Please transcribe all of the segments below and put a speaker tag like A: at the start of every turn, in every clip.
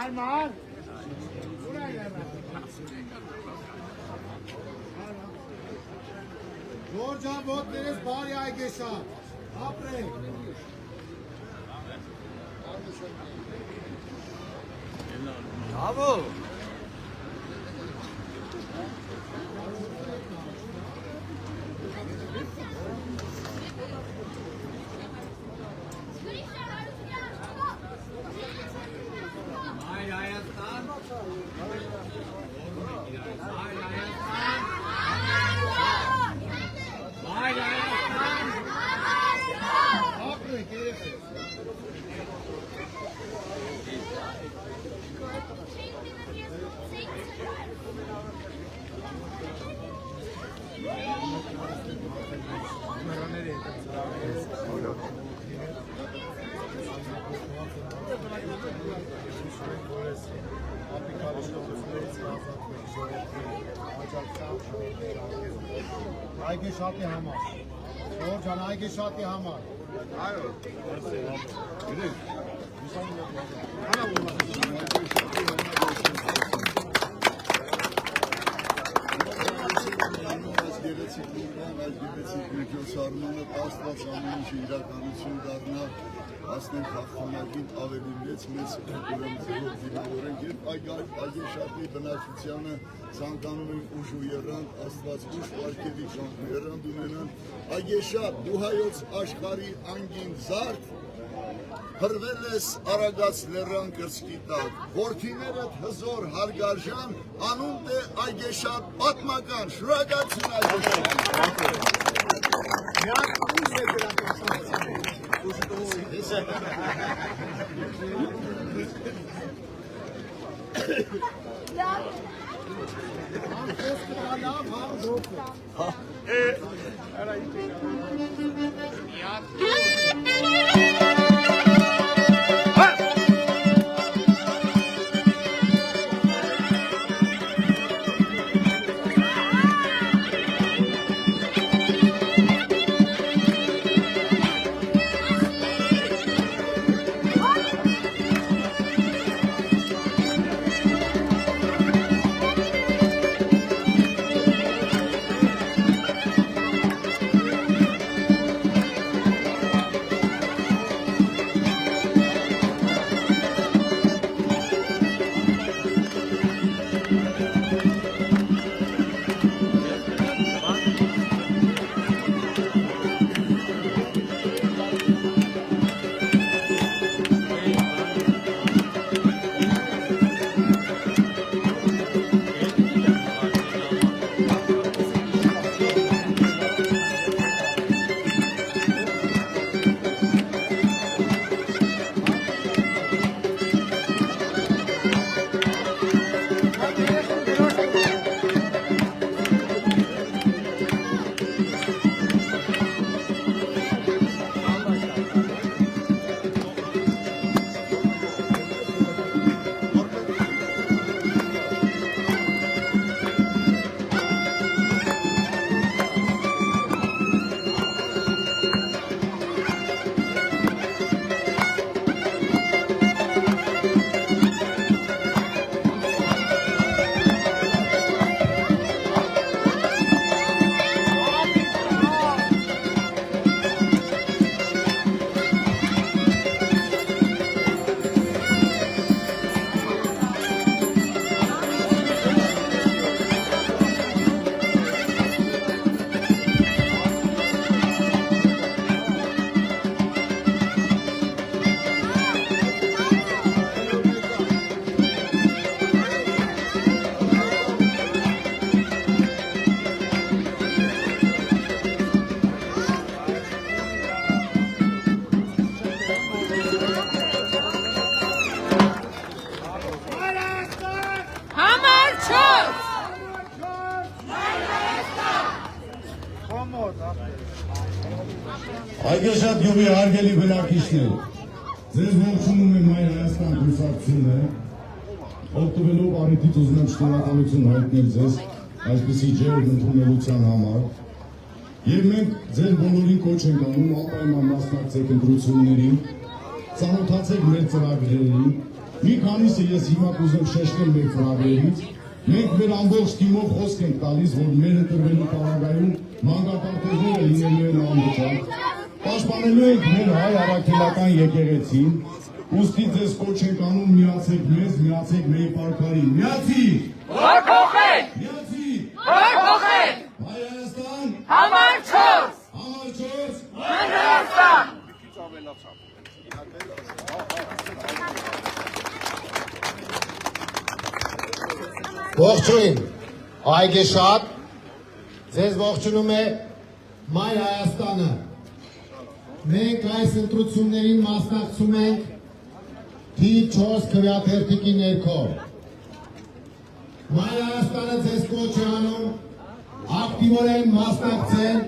A: Arman. Georgia Botneres Bari Aygeşa. Apre.
B: Bravo.
A: Aygeşat'ı hamar. Georgian Aygeşat'ı hamar.
C: Hayır. Սարմանը աստված ամեն ինչ իրականություն դառնա, ասնենք հաղթանակին ավելի մեծ ուրեմն դիմավորենք, երբ Այգեշատի բնակչությանը ցանկանում են ուժ ու եռանդ, աստված ուժ պարգևի եռանդ ունենան, Այգեշատ, դու հայոց աշխարհի անգին զարդ, հրվել ես Արագած լեռան կրծքի տակ, որդիներդ հզոր հարգարժան, անունդ է Այգեշատ պատմական, շնորհակալություն Այգեշատ։
D: Այգեշատ յուղի հարգելի բնակիչներ, ձեզ ողջունում եմ Հայ Հայաստան կուսակցությունը, օգտվելով առիթից ուզում եմ շնորհակալություն հայտնել ձեզ այսպիսի ջերմ ընդունելության համար, եւ մենք ձեր բոլորին կոչ ենք անում անպայման մասնակցեք ընտրություններին, ծանոթացեք մեր ծրագրերին։ Մի քանիսը ես հիմա կուզեմ շեշտել մեր ծրագրերից։ Մենք մեր ամբողջ թիմով խոսք ենք տալիս, որ մեր ընտրվելու պարագայում մանկապարտեզները լինելու են անվճար։ Պաշտպանելու ենք մեր հայ առաքելական եկեղեցին։ Ուստի ձեզ կոչ ենք անում միացեք մեզ, միացեք մեր պարքարին։ Միացի՛ր!
B: Որ փոխենք!
D: Միացի՛ր!
B: Որ փոխենք!
D: Հայաստան!
B: Համար 4!
D: Համար 4!
B: Հայաստան!
A: Ողջույն, այգեշատ, ձեզ ողջունում է Մայր Հայաստանը։ Մենք այս ընտրություններին մասնակցում ենք թիվ 4 քվեաթերթիկի ներքո։ Մայր Հայաստանը ձեզ կոչ է անում ակտիվորեն մասնակցել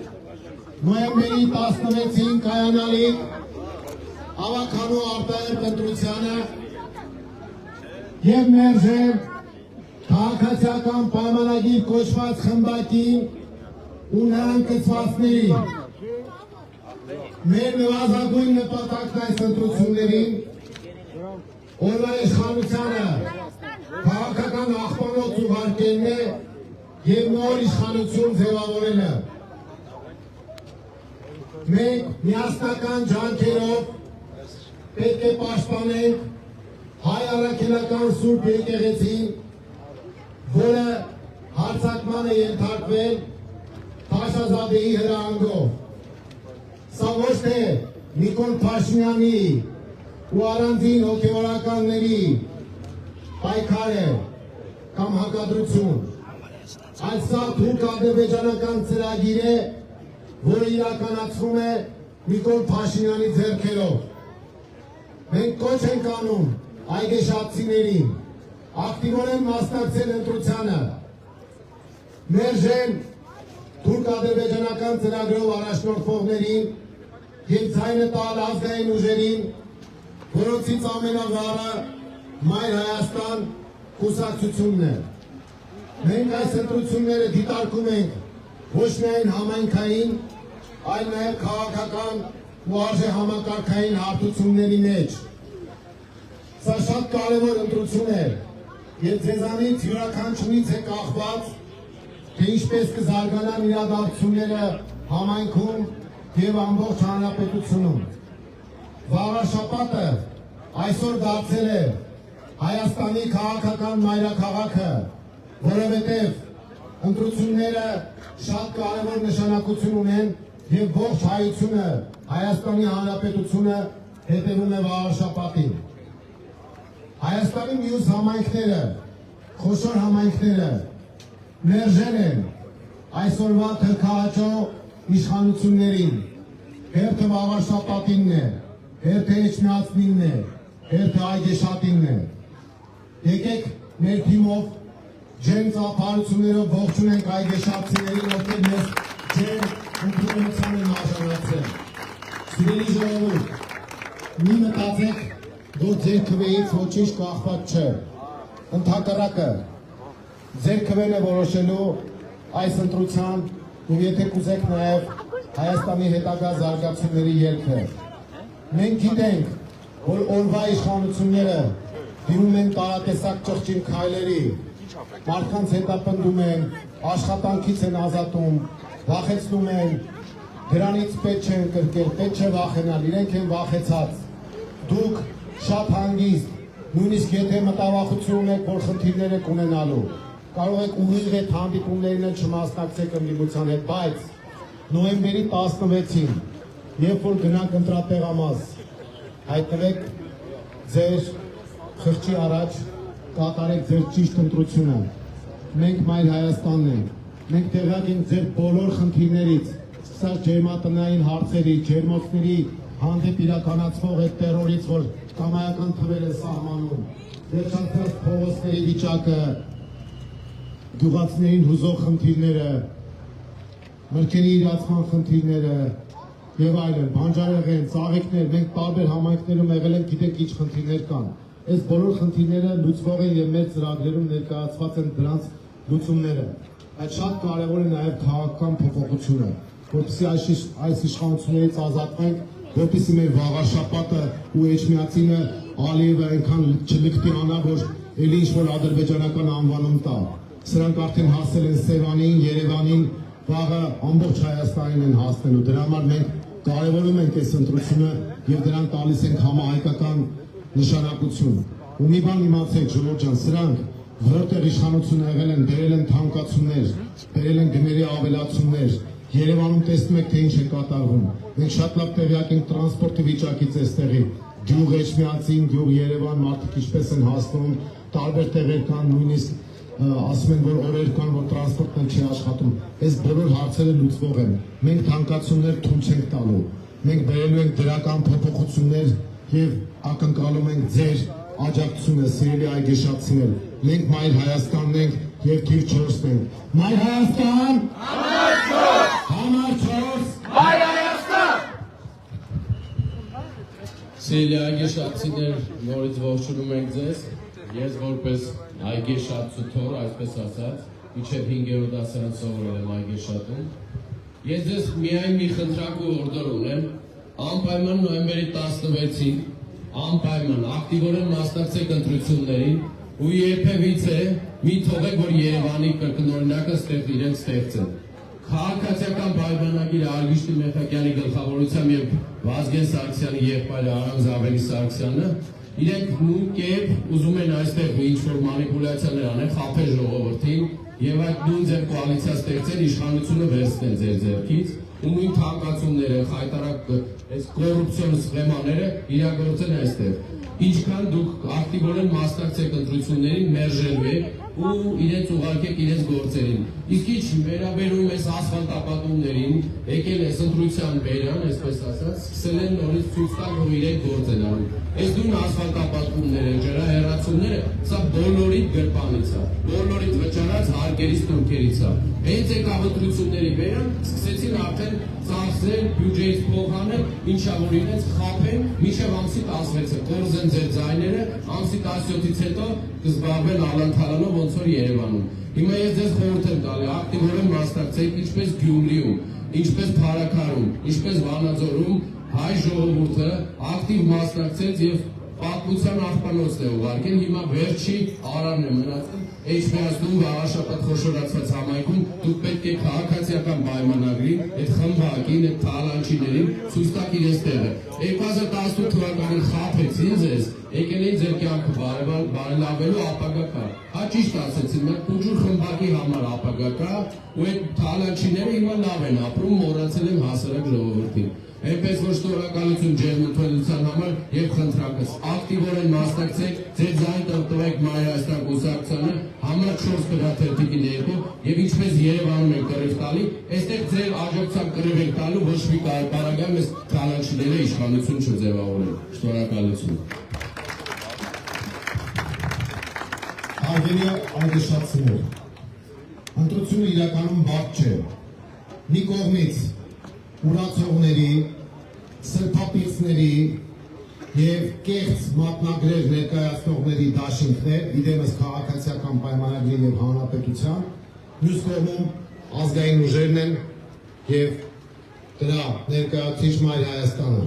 A: նոյեմբերի 16-ին կայանալիք ավականու արտահերթ ընտրությանը և մերժել քաղաքացիական պայմանագիր կոչված խմբակին ու նրան կցվածներին։ Մեր նվազագույն նպատակն այս ընտրություններին օրվա իշխանությանը քաղաքական աղբանոց ուղարկելն է և նոր իշխանություն ձևավորելը։ Մենք միասնական ջանքերով պետք է պաշտպանենք հայ առաքելական սուրբ եկեղեցին, որը հարձակման է ենթարկվել Փաշազադեի հրահանգով։ Սա ոչ թե Նիկոլ Փաշինյանի ու առանձին հոգևորականների պայքար է կամ հակադրություն, այլ սա թուրք-ադրբեջանական ծրագիր է, որը իրականացվում է Նիկոլ Փաշինյանի ձեռքերով։ Մենք կոչ ենք անում այգեշատցիներին ակտիվորեն մասնակցել ընտրությանը, մերժել թուրք-ադրբեջանական ծրագրով առաջնորդվողներին և ձայնը տալ ազգային ուժերին, որոնցից ամենավառը Մայր Հայաստան կուսակցությունն է։ Մենք այս ընտրությունները դիտարկում ենք ոչ միայն համայնքային, այլ նաև քաղաքական ու արժեհամակարգային հարթությունների մեջ։ Սա շատ կարևոր ընտրություն է, և ձեզանից յուրաքանչյուրից է կախված, թե ինչպես կզարգանան իրադարձությունները համայնքում և ամբողջ հանրապետությունում։ Վաղաշաբաթը այսօր դարձել է Հայաստանի քաղաքական մայրաքաղաքը, որովհետև ընտրությունները շատ կարևոր նշանակություն ունեն և ողջ հայությունը, Հայաստանի Հանրապետությունը հետևում է վաղաշաբաթին։ Հայաստանի մյուս համայնքները, խոշոր համայնքները մերժել են այսօրվա թրքահաճո իշխանություններին, հերթը վաղաշաբաթինն է, հերթը Էջմիածնինն է, հերթը այգեշատինն է։ Եկեք մեր թիմով ջերմ ծափարություններով ողջունենք այգեշատցիներին, ովքեր մեզ ջերմ ընդունելության են արժանացել։ Սիրելի ժողովուրդ, մի մտածեք, որ ձեր քվեից ոչինչ կախված չէ։ Ընդհակառակը, ձեր քվեն է որոշելու այս ընտրության ու եթե կուզեք նաև Հայաստանի հետագա զարգացումների ելքը։ Մենք գիտենք, որ օրվա իշխանությունները դիմում են տարատեսակ ճղճին քայլերի, մարդկանց հետապնդում են, աշխատանքից են ազատում, վախեցնում են, դրանից պետք չէ ընկրկել, պետք չէ վախենալ, իրենք են վախեցած։ Դուք շատ հանգիստ, նույնիսկ եթե մտավախություն ունեք, որ խնդիրներ եք ունենալու, կարող եք ուղիղ այդ հանդիպումներին էլ չմասնակցեք ընդդիմության հետ, բայց նոյեմբերի 16-ին, երբ որ գնանք ընտրատեղամաս, հայտնվեք ձեր խղճի առաջ, կատարեք ձեր ճիշտ ընտրությունը։ Մենք Մայր Հայաստանն ենք, մենք տեղյակ ենք ձեր բոլոր խնդիրներից, սկսած ջերմատնային հարցերի, ջերմոցների հանդեպ իրականացվող այդ տերորից, որ կամայական թվեր են սահմանում, վերջացած փողոցների վիճակը, գյուղացիներին հուզող խնդիրները, մրգերի իրացման խնդիրները եւ այլն, բանջարեղեն, ծաղիկներ, մենք տարբեր համայնքներում եղել ենք, գիտենք ինչ խնդիրներ կան։ Այս բոլոր խնդիրները լուծվող են եւ մեր ծրագրերում ներկայացված են դրանց լուծումները։ Այդ շատ կարեւոր է նաեւ քաղաքական փոփոխությունը, որպեսզի այս իշխանություններից ազատվենք որպեսզի մեր վաղաշապատը ու Էջմիածինը Ալիևը այնքան չլկտի անա, որ էլի ինչ-որ ադրբեջանական անվանում տա։ Սրանք արդեն հասել են Սևանին, Երևանին, վաղը ամբողջ Հայաստանին են հասնելու։ Դրա համար մենք կարևորում ենք այս ընտրությունը եւ դրան տալիս ենք համահայկական նշանակություն։ Ու մի բան իմացեք, ժողովուրդ ջան, սրանք որտեղ իշխանություն եղել են, բերել են թանկացումներ, բերել են գների ավելացումներ։ Երևանում տեսնում եք, թե ինչ է կատարվում։ Մենք շատ լավ տեղյակ ենք տրանսպորտի վիճակից այստեղի։ Գյուղ Էջմիածին, գյուղ Երևան, մարդիկ ինչպես են հասնում, տարբեր տեղեր կան, նույնիսկ ասում են, որ օրեր կան, որ տրանսպորտն չի աշխատում։ Այս բոլոր հարցերը լուծվող են։ Մենք թանկացումներ թույլ չենք տալու։ Մենք բերելու ենք դրական փոփոխություններ եւ ակնկալում ենք ձեր աջակցությունը, սիրելի այգեշացիներ։ Մենք Մայր Հայաստանն ենք եւ թիվ 4-ն ենք։ Մայր Հայաստան,
B: Համար 4,
A: համար 4,
B: Մայր Հայաստան։
E: Սիրելի այգեշացիներ, նորից ողջունում ենք ձեզ։ Ես որպես այգեշացուհի, այսպես ասած, մինչև 5-րդ դասարան սովորել եմ այգեշատում։ Ես ձեզ միայն մի խնդրակ ու օրդեր ունեմ, անպայման նոյեմբերի 16-ին, անպայման ակտիվորեն մասնակցեք ընտրություններին ու երբևիցե մի թողեք, որ Երևանի կրկնօրինակը իրենք ստեղծեն։ Քաղաքացիական պայմանագիր Արգիշտի Մեխակյանի գլխավորությամբ եւ Վազգեն Սարգսյանի եղբայր Արամ Զավելի Սարգսյանը իրենք նույն կերպ ուզում են այստեղ ինչ-որ մանիպուլյացիաներ անեն, խաբել ժողովրդին եւ այդ նույն ձեր կոալիցիա ստեղծել իշխանությունը վերցնել ձեր ձեռքից ու նույն թանկացումները, խայտարակ այս կոռուպցիոն սխեմաները իրագործեն այստեղ։ Ինչքան դուք ակտիվորեն մասնակցեք ընտրություններին, մերժելու եք ու իրենց ուղարկեք իրենց գործերին։ Իսկ ինչ վերաբերում է ասֆալտապատումներին, եկել է ընտրության բերան, այսպես ասած, սկսել են նորից ցույց տալ, որ իրենք գործ են անում։ Այս նույն ասֆալտապատումները, ջրահեռացումները, սա բոլորի գրպանից է, բոլորի վճարած հարկերից տուրքերից է։ Հենց եկավ ընտրությունների բերան, սկսեցին արդեն ծախսել, բյուջեից փոխանել, ինչա որ իրենց խաբեն, մինչև ամսի 16-ը, կորզեն ձեր ձայները, ամսի 17-ից հետո կզբաղվեն ալանթալանով ոնց որ Երևանում։ Հիմա ես ձեզ խորհուրդ եմ տալի, ակտիվորեն մասնակցեք ինչպես Գյումրիում, ինչպես Փարաքարում, ինչպես Վանաձորում, հայ ժողովուրդը ակտիվ մասնակցեց եւ պատմության աղբանոցն է ուղարկել, հիմա վերջի արարն է մնացել Էջմիածնում վաղաշապատ խոշորացված համայնքում դուք պետք է քաղաքացիական պայմանագրին, այդ խմբակին, այդ թալանչիներին ցույց տաք իրենց տեղը։ 2018 թվականին խաբեցին ձեզ, եկել էին ձեր կյանքը բարելավելու ապագա կա։ Հա ճիշտ ասեցին, մեր փուջուր խմբակի համար ապագա կա, ու այդ թալանչիները հիմա լավ են ապրում, մոռացել են հասարակ ժողովրդին։ Այնպես որ շնորհակալություն ջերմութունության համար եւ խնդրակս ակտիվորեն մասնակցեք, ձեր ձայն տնտվեք Մայր Հայաստան կուսակցությանը, համար 4 գրաթերթիկի ներքո եւ ինչպես Երևանում են կռիվ տալի, այստեղ ձեր աջակցությամբ կռիվ եք տալու ոչ մի պարագայում այս թալանչիները իշխանություն չձևավորեն։ Շնորհակալություն։
A: Հարգելի այգեշացիներ, ընտրությունը իրականում բարդ չէ։ Մի կողմից ուրացողների, սրբապիցների եւ կեղծ մատնագրեր ներկայացնողների դաշինքներ, իդեմս քաղաքացիական պայմանագրի եւ հանրապետության, մյուս կողմում ազգային ուժերն են եւ դրա ներկայացուցիչ Մայր Հայաստանը։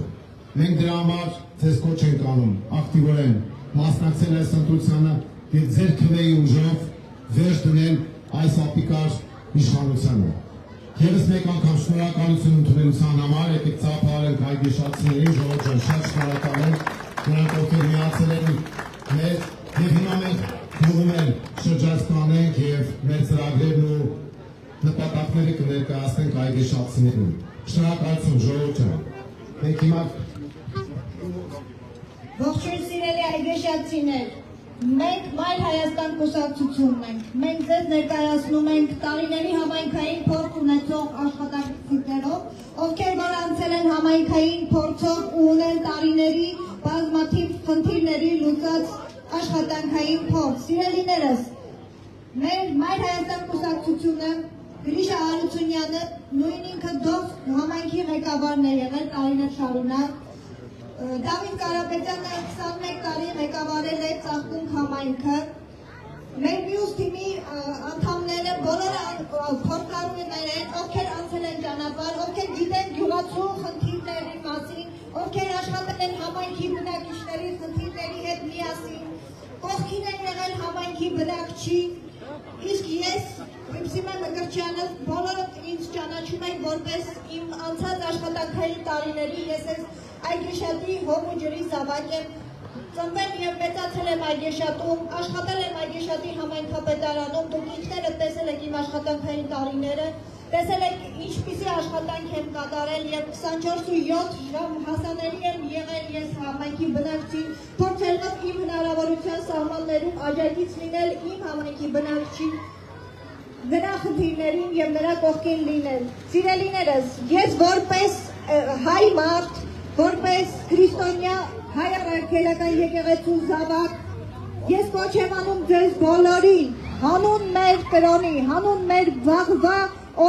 A: Մենք դրա համար ձեզ կոչ ենք անում ակտիվորեն մասնակցել այս ընտրությանը եւ ձեր քվեի ուժով վերջ դնել այս ապիկար իշխանությանը։ Եվս մեկ անգամ շնորհակալություն ընդունելության համար, եկեք ծափարենք այգեշացիներին, ժողովուրդ ջան, շատ շնորհակալ ենք, նրանք ովքեր միացել են մեզ, եւ հիմա մենք փողում էլ շրջանցանենք եւ մեր ծրագրերն ու նպատակները կներկայացնենք այգեշացիներին։ Շնորհակալություն ժողովուրդ ջան։ Մենք հիմա
F: Ողջույն սիրելի այգեշացիներ, մենք Մայր Հայաստան կուսակցությունն ենք, մենք ձեզ ներկայացնում ենք տարիների համայնքային փորձ ունեցող աշխատակիցներով, ովքեր որ անցել են համայնքային փորձով ու ունեն տարիների բազմաթիվ խնդիրների լուծած աշխատանքային փորձ։ Սիրելիներս, մեր Մայր Հայաստան կուսակցությունը Գրիշա Արությունյանը նույն ինքը դով համայնքի ղեկավարն է եղել տարիներ շարունակ։ Դավիթ Կարապետյանը 21 տարի ղեկավարել է Ծաղկունք համայնքը։ Մեր մյուս թիմի անդամները բոլորը փորձառուներ են, ովքեր անցել են ճանապարհ, ովքեր գիտեն գյուղացու խնդիրների մասին, ովքեր աշխատել են համայնքի բնակիչների խնդիրների հետ միասին, կողքին են եղել համայնքի բնակչի, իսկ ես, Սիմա Մկրտչյանը, բոլորը ինձ ճանաչում են որպես իմ անցած աշխատանքային տարիների, ես ես Այգեշատի հող ու ջրի զավակ եմ, ծնվել և մեծացել եմ Այգեշատում, աշխատել եմ Այգեշատի համայնքապետարանում, դուք ինքներդ տեսել եք իմ աշխատանքային տարիները, տեսել եք ինչպիսի աշխատանք եմ կատարել և 24/7 ժամ հասանելի եմ եղել ես համայնքի բնակչի, փորձելով իմ հնարավորության սահմաններում աջակից լինել իմ համայնքի բնակչի նրա խնդիրներին և նրա կողքին լինել։ Սիրելիներս, ես որպես հայ մարդ, որպես քրիստոնյա հայ առաքելական եկեղեցու զավակ, ես կոչ եմ անում ձեզ բոլորին, հանուն մեր կրոնի, հանուն մեր վաղվա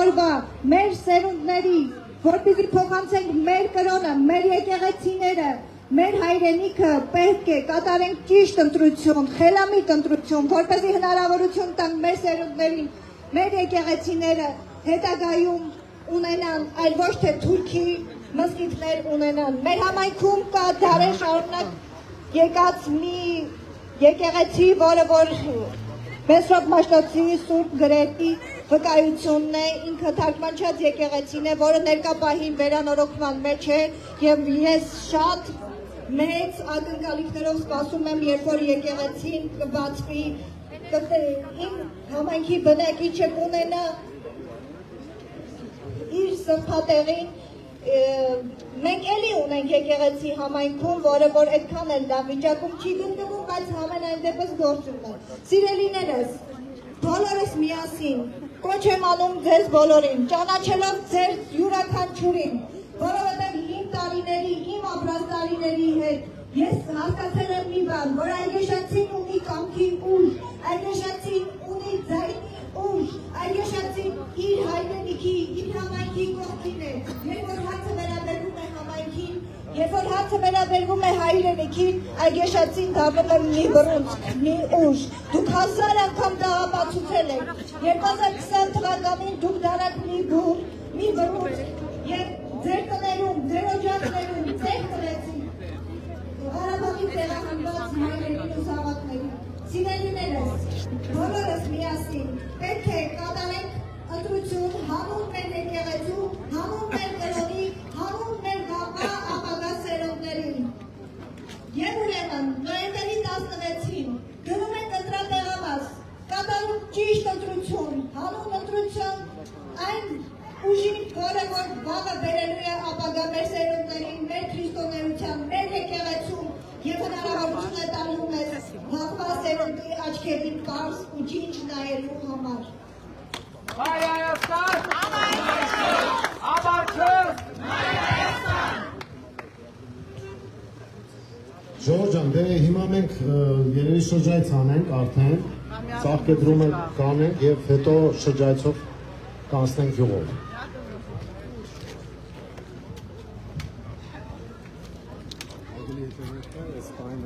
F: օրվա, մեր սերունդների, որպեսզի փոխանցենք մեր կրոնը, մեր եկեղեցիները, մեր հայրենիքը պետք է կատարենք ճիշտ ընտրություն, խելամիտ ընտրություն, որպեսզի հնարավորություն տանք մեր սերունդներին, մեր եկեղեցիները հետագայում ունենան, այլ ոչ թե թուրքի մզկիթներ ունենան։ Մեր համայնքում կա դարեր շարունակ եկած մի եկեղեցի, որը որ Մեսրոպ Մաշտոցի Սուրբ Գրետի վկայությունն է, ինքը թարգմանչած եկեղեցին է, որը ներկա պահին վերանորոգման մեջ է և ես շատ մեծ ակնկալիքներով սպասում եմ, երբ որ եկեղեցին կբացվի, իմ համայնքի բնակիչը կունենա իր սրբատեղին, մենք էլի ունենք եկեղեցի համայնքում, որը որ այդքան էլ լավ վիճակում չի գտնվում, բայց համենայն դեպս գործում է։ Սիրելիներս, բոլորս միասին կոչ եմ անում ձեզ բոլորին, ճանաչելով ձեր յուրաքանչյուրին, որովհետև իմ տարիների, իմ ապրած տարիների հետ ես հասկացել եմ մի բան, որ Այգեշացին ունի կամքի ուժ, Այգեշացին ունի ձայնի ուժ, Այգեշացին իր հայրենիքի, իր համայնքի կողքին է, երբ որ հարցը վերաբերվում է համայնքին, երբ որ հարցը վերաբերվում է հայրենիքին, Այգեշացին դառնում է մի բռունցք, մի ուժ, դուք 1000 անգամ դա ապացուցել եք, 2020 թվականին դուք դարաք մի բուր, մի բռունցք, և ձեր տներում, ձեր օջախներում, ձեր տնեցին, Ղարաբաղի տեղահանված հայրերին ու զավակներին, սիրելիներս, բոլորս միասին պետք է կատարենք ընտրություն հանուն մեր եկեղեցու, հանուն մեր կրոնի, հանուն մեր վաղվա ապագա սերունդներին։ Եվ ուրեմն նոյեմբերի 16-ին գնում ենք ընտրատեղամաս, կատարում ճիշտ ընտրություն, հանուն ընտրություն այն ուժին, որը որ վաղը բերելու է ապագա մեր սերունդներին, մեր քրիստոնեության, մեր եկեղեցում և հնարավորություն է տալու մեզ վաղվա սերունդի աչքերին պարզ ու ջինջ նայելու համար։
B: Հայ Հայաստան! Ամաչը!
A: Ժողովուրդ ջան, դե հիմա մենք երևի շրջայց անենք արդեն, ծաղկեդրումը կանենք և հետո շրջայցով կանցնենք գյուղով։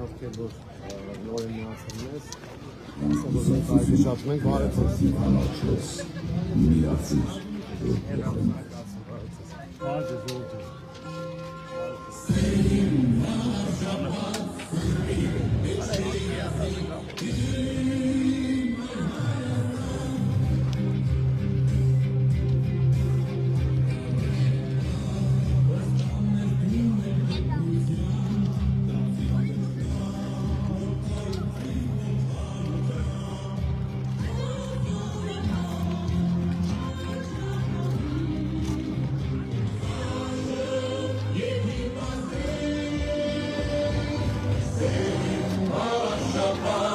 A: Ովքեր որ նոր են միացել ես, ասա որ մենք այգեշատում ենք, բարեցես։ Բարդ է,
G: Shabbat.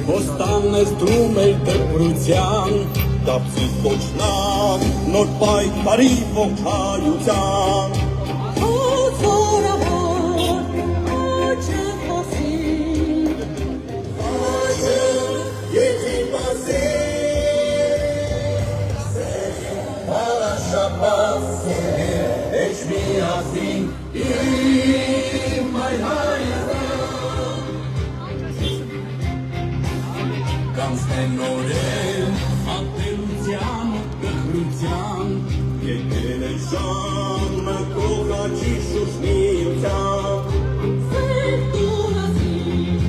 G: Ոստանես դրում էր դպրության, դապսից կոչնակ, նոր պայքարի ողջայության։ Հոզորավոր, աչը խոսին, աչը եթին բասին, հարաշապաս սուրգեր, էչ միասին, իմ այ հայազան։ Կանցնեն նորել, ատելության, գխրության, եկել է ժամը կողաչի շուշնիության։ Սեր տունասին,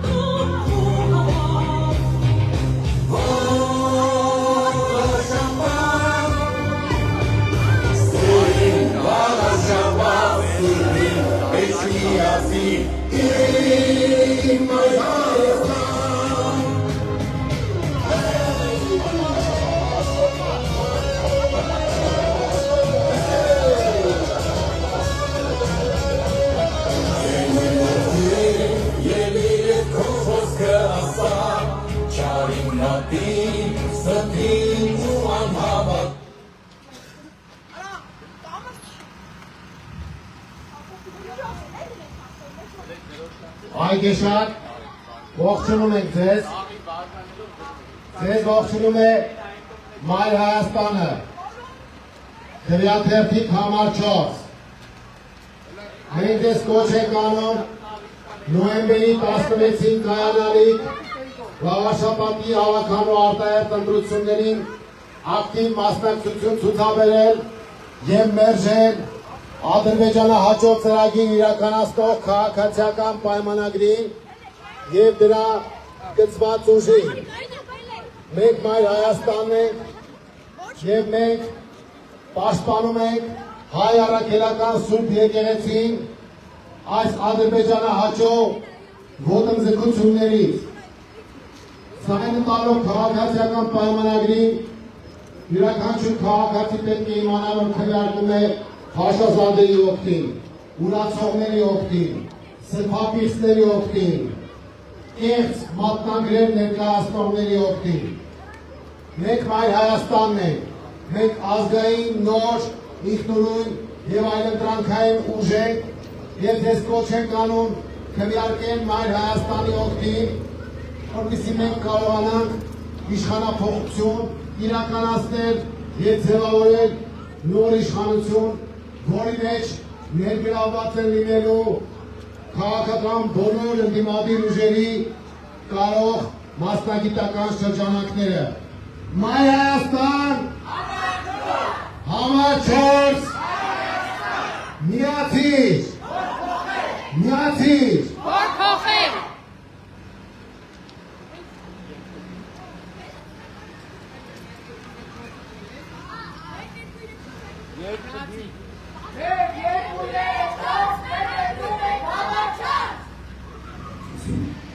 G: տոն խողավար, հարաշապան, սուրին, հարաշապան, սուրին, էչ միասին, իմ այ հայազան։
A: Այգեշատ, ողջունում ենք ձեզ, ձեզ ողջունում է Մայր Հայաստանը, Քվեաթերթիկ համար 4, մենք ձեզ կոչ ենք անում նոյեմբերի 16-ին կայանալիք Լավաշապատի հավաքանու արտահերթ ընտրություններին ակտիվ մասնակցություն ցուցաբերել և մերժել Ադրբեջանահաճո ծրագիր իրականացնող քաղաքացիական պայմանագրին և դրա գծված ուժին։ Մենք Մայր Հայաստանն ենք և մենք պաշտպանում ենք հայ առաքելական Սուրբ եկեղեցին այս ադրբեջանահաճո ոտնձգություններից։ Սահմանը տալով քաղաքացիական պայմանագրին յուրաքանչյուր քաղաքացի պետք է իմանա, որ քվեարկում է հաշազանդերի օգտին, ուրացողների օգտին, սրբապիստների օգտին, կեղծ մատնագրեր ներկայացնողների օգտին։ Մենք Մայր Հայաստանն ենք, մենք ազգային, նոր, ինքնուրույն և այլընտրանքային ուժ ենք և ձեզ կոչ ենք անում քվեարկել Մայր Հայաստանի օգտին, որպեսզի մենք կարողանանք իշխանափոխություն իրականացնել և ձևավորել նոր իշխանություն, որի մեջ ներգրավված են լինելու քաղաքական բոլոր ընդդիմադիր ուժերի կարող մասնագիտական շրջանակները։ Մայր Հայաստան, համար 4, միացիր, միացիր,
B: Որ փոխել։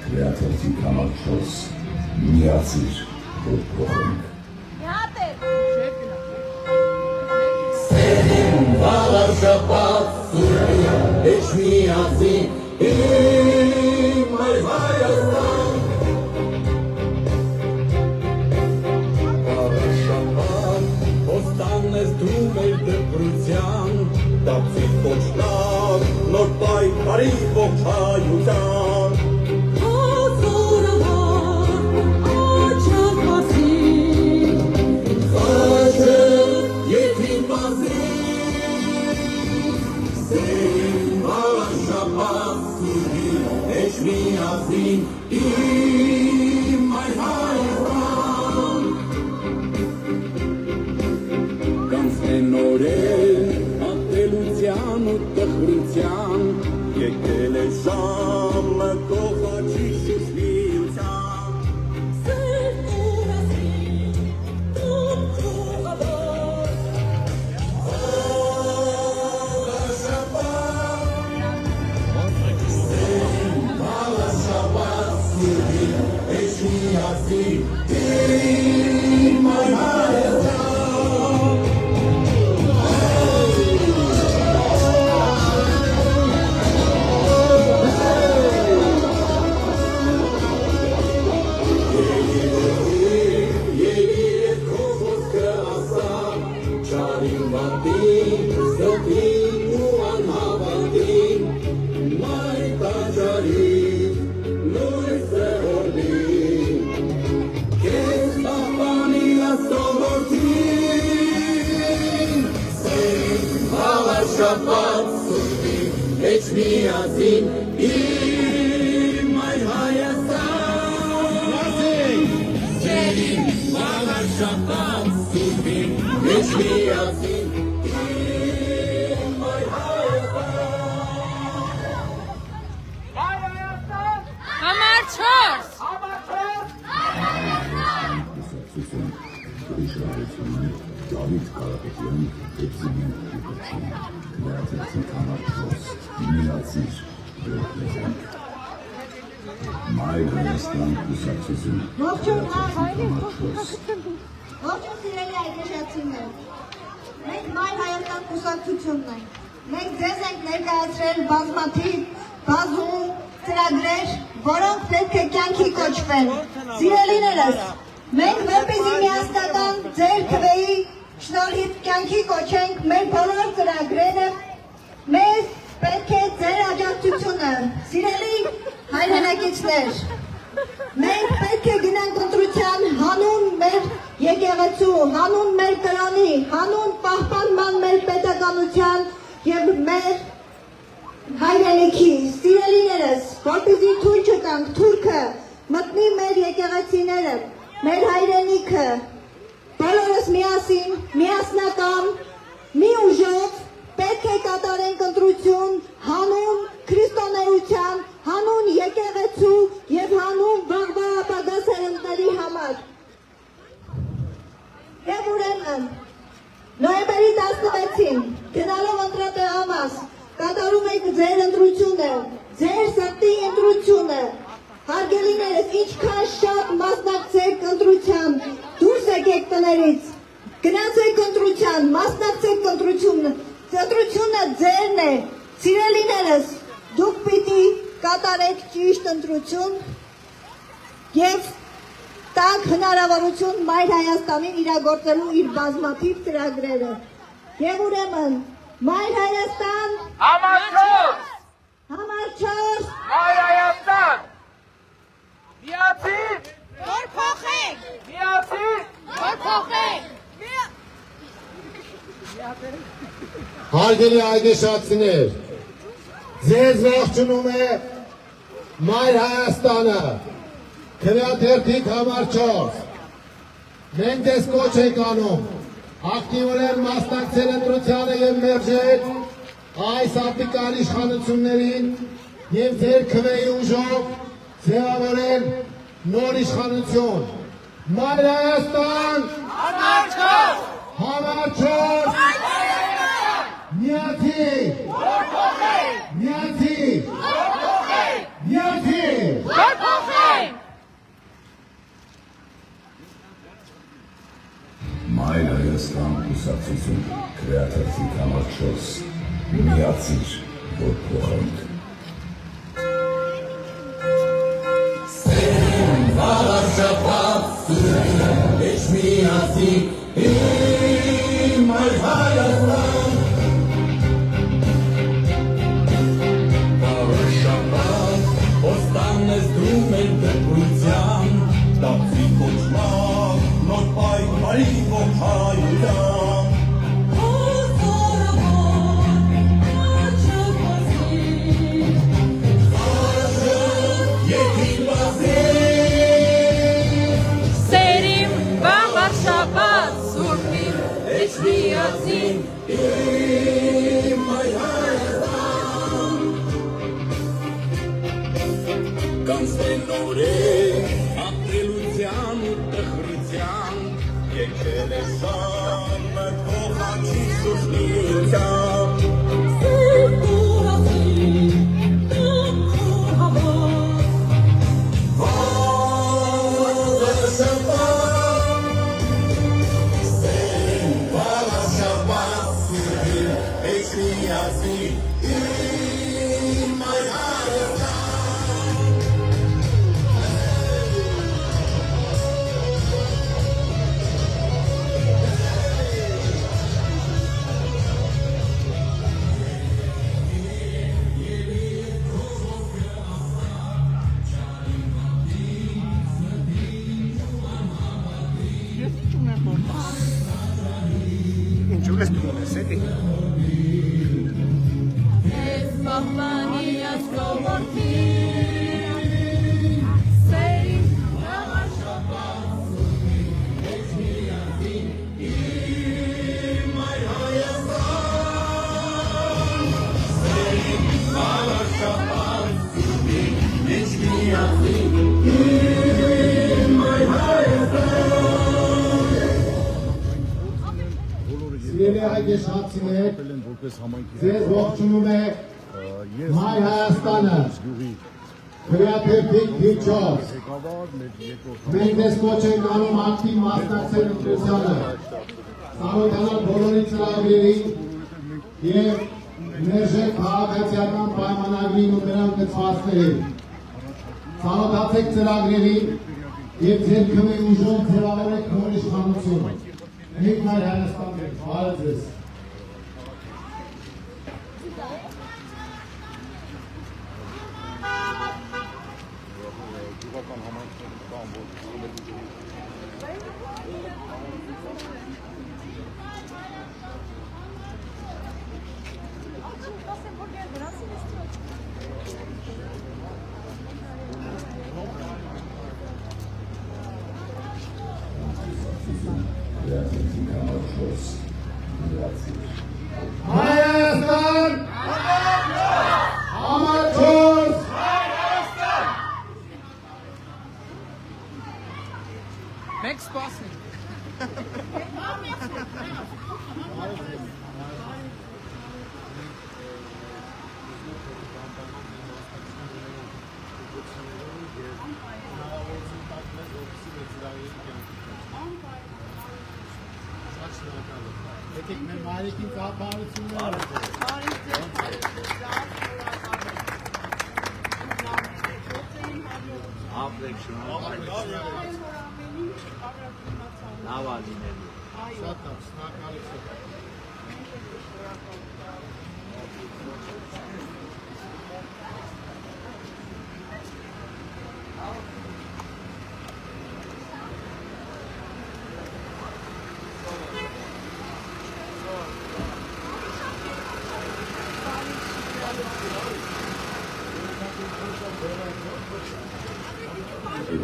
D: Քվեաթերթիկ համար 4, միացիր, որ փոխենք։
G: Սերին վարաշապատ սուրին, էչ միասին, իմ այ Հայաստան։ Վարաշապատ, ոստանես դրում էր դպրության, դապսից կոչնակ, նոր պայքարի ողջայության։ Say միասին իմ այր Հայաստան Կանցնեն օրեր ատելության ու տխրության եկել է ժամը կողաչի շուշլիության Eç miyasin im ay Hayastan Senin bağlar şapat sudin Eç miyasin im ay Hayastan
B: Hay Hayastan!
H: Hamar Çors!
B: Hamar Çors!
D: David Karapetyan, hepsinin yıkıcı, kreativiti kanatlos, milatsız, dörtlesen. May Hayastan kusaksızın,
F: Ողջույն
D: kanatlos.
F: Ողջույն սիրելի այգեշացիներ։ Մենք Մայր Հայաստան կուսակցությունն ենք։ Մենք ձեզ ենք ներկայացրել բազմաթիվ բազում ծրագրեր, որոնք պետք է կյանքի կոչվեն։ Սիրելիներս, մենք որպեսզի միասնական ձեր քվեի շնորհիվ կյանքի կոչենք մեր բոլոր ծրագրերը, մեզ պետք է ձեր աջակցությունը։ Սիրելի հայրենակիցներ, մենք պետք է գնանք ընտրության հանուն մեր եկեղեցու, հանուն մեր կրոնի, հանուն պահպանման մեր պետականության եւ մեր հայրենիքի։ Սիրելիներս, որպեսզի թույլ չտանք թուրքը մտնի մեր եկեղեցիները, մեր հայրենիքը, բոլորս միասին, միասնական, մի ուժով պետք է կատարենք ընտրություն հանուն քրիստոնեության, հանուն եկեղեցու եւ հանուն վաղվա ապագա սերունդների համար։ Եվ ուրեմն, նոյեմբերի 16-ին, գնալով ընտրատեղամաս, կատարում եք ձեր ընտրությունը, ձեր սրտի ընտրությունը։ Հարգելիներս, ինչքան շատ մասնակցեք ընտրության, դուրս եկեք տներից, գնացեք ընտրության, մասնակցեք ընտրությունը ձերն է, սիրելիներս, դուք պիտի կատարեք ճիշտ ընտրություն և տաք հնարավորություն Մայր Հայաստանին իրագործելու իր բազմաթիվ ծրագրերը։ Եվ ուրեմն, Մայր Հայաստան,
B: Hamar Çors!
F: Համար 4,
B: Hay Hayastan! Միացի!
H: Որ փոխեք!
B: Միացի!
H: Որ փոխեք!
A: Հարգելի այգեշացիներ, ձեզ ողջունում է Մայր Հայաստանը, քվեաթերթիկ համար 4։ Մենք ձեզ կոչ ենք անում, ակտիվորեն մասնակցել ընտրությանը եւ մերժել այս ապիկան իշխանություններին եւ ձեր քվեի ուժով ձևավորել նոր իշխանություն։ Մայր Հայաստան,
B: Hamar Çors!
A: համար 4, միացի, միացի, միացի։
H: Որ փոխեք!
D: May Hayastan kusaksızın, kreativiti kanatlos, milatsız, dörtlesen.
G: Bağlar şapat sudin Eç miyasin im ay Hayastan Bağlar şapat Ostannes drumen depruzian Dapsi koçmak Not pay parivo hayudan Yek միասին իմ այ
A: Սիրելի հայգեշացիներ, ձեզ ողջունում է Մայր Հայաստանը, քրեաթեփիկ դիջոց։ Մենք ձեզ կոչ ենք անում ակտիվ մասնակցել ընտրությանը, ծանոթանալ բոլորի ծրագրերին և մերժել քաղաքացիական պայմանագրին ու դրան կցվածներին։ Ծանոթացեք ծրագրերին և ձեր քմի ուժով ձևավորեք նոր իշխանություն։ Մենք Մայր Հայաստանն ենք, բարև ձեզ։ Հայաստան! Համաչոս!
B: Մենք սպասենք։
A: Եկեք մեր մայրիկին կապարություններ։ Շատ լավ, շնորհակալություն։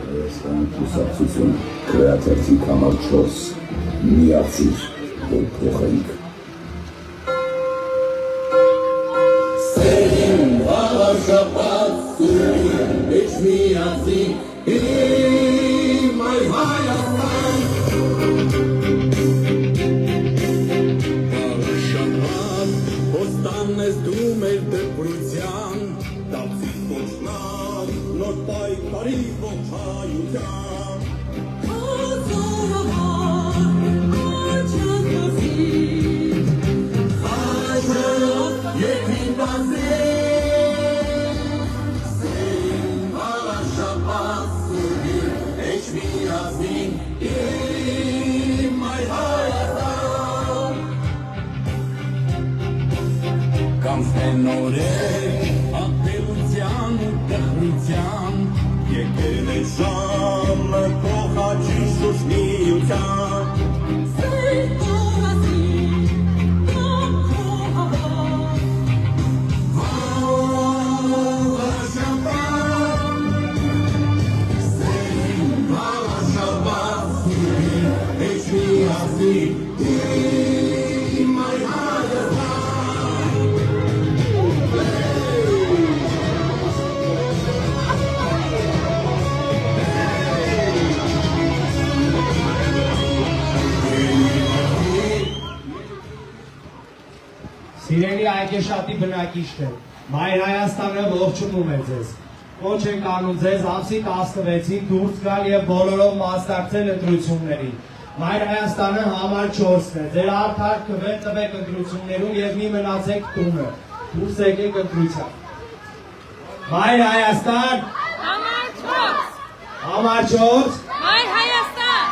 I: Հայաստան կուսակցություն քրեաթերթիկ համար 4 միացիր, որ փոխենք։
G: Սերին վաղաշապատ սուրին էջ միասին իմ այ Հայաստան Վաղաշապատ հոստան ես դու մեր դպրության դացի կոչնակ նոր պայքարի ողջ հայության Նորեր ապելության ու տխրության եկել է ժամը փոխաչի շուշնիության
J: Սիրելի այգեշատի բնակիչներ, Մայր Հայաստանը ողջունում է ձեզ։ Կոչ ենք անում ձեզ ամսի 16-ին դուրս գալ և բոլորով մասնակցել ընտրություններին։ Մայր Հայաստանը համար 4-ն է, ձեր արդար կվեր տվեք ընտրություններում և մի մնացեք տունը, դուրս եկեք ընտրության։ Մայր Հայաստան,
H: Համար 4
J: համար 4,
H: Մայր Հայաստան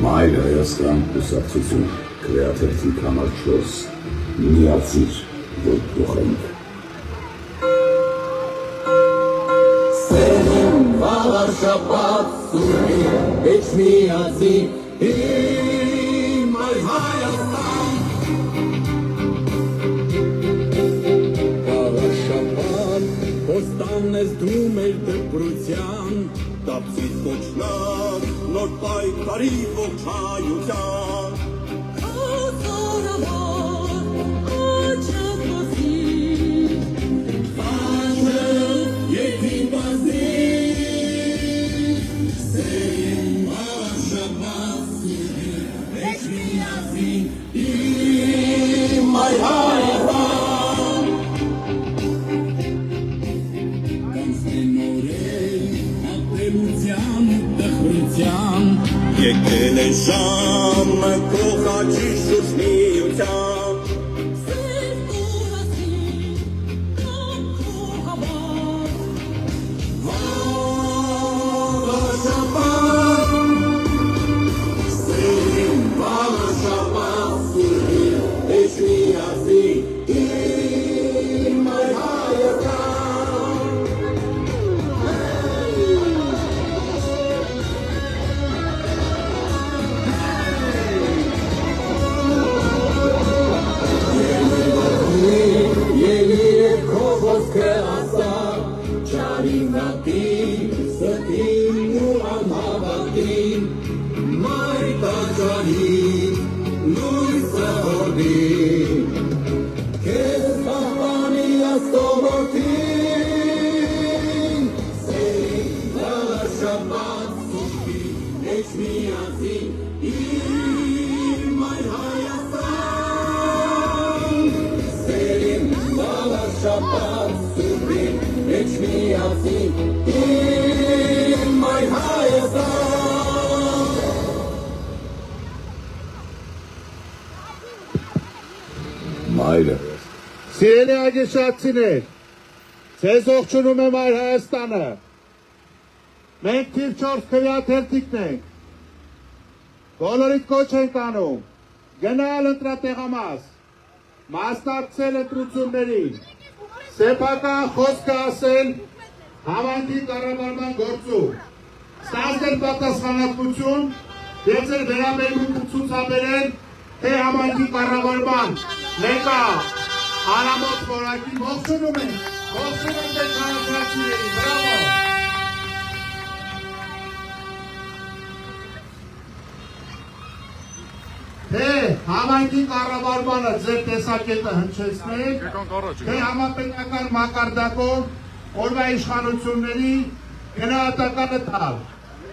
I: Մայր Հայաստան կուսակցություն, քրեաթերթիկ համար 4, միացիր, որ փոխենք։
G: Շաբաթ սուրի էջ միացի իմ այ Հայաստան Կարաշապան հոստան ես դու մեր դպրության դապցից կոչնակ նոր պայքարի ողջ հայության Եկել է ժամը կողաչի շուշնիության Սեր կորացի, կողաբար Վարաշապան Սերին վարաշապան Սուրին էջ միացի իմ այ Հայաստան
I: Մայրը
A: Սիրելի այգեշատցիներ, ձեզ ողջունում եմ Մայր Հայաստանը։ Մենք թիվ 4 քրեաթերթիկն ենք։ Բոլորիդ կոչ ենք անում, գնալ ընտրատեղամաս, մասնակցել ընտրություններին, սեփական խոսքը ասել համայնքի կառավարման գործում, ստացնել պատասխանատվություն եւ ձեր վերաբերմունքը ցուցաբերել թե համայնքի կառավարման մեկա անամոթ որակի ողջունում ենք ձեր քաղաքացիներին, բրավո։ Թե համայնքի կառավարմանը ձեր տեսակետը հնչեցնել, թե համապետական մակարդակով օրվա իշխանությունների գնահատականը տալ,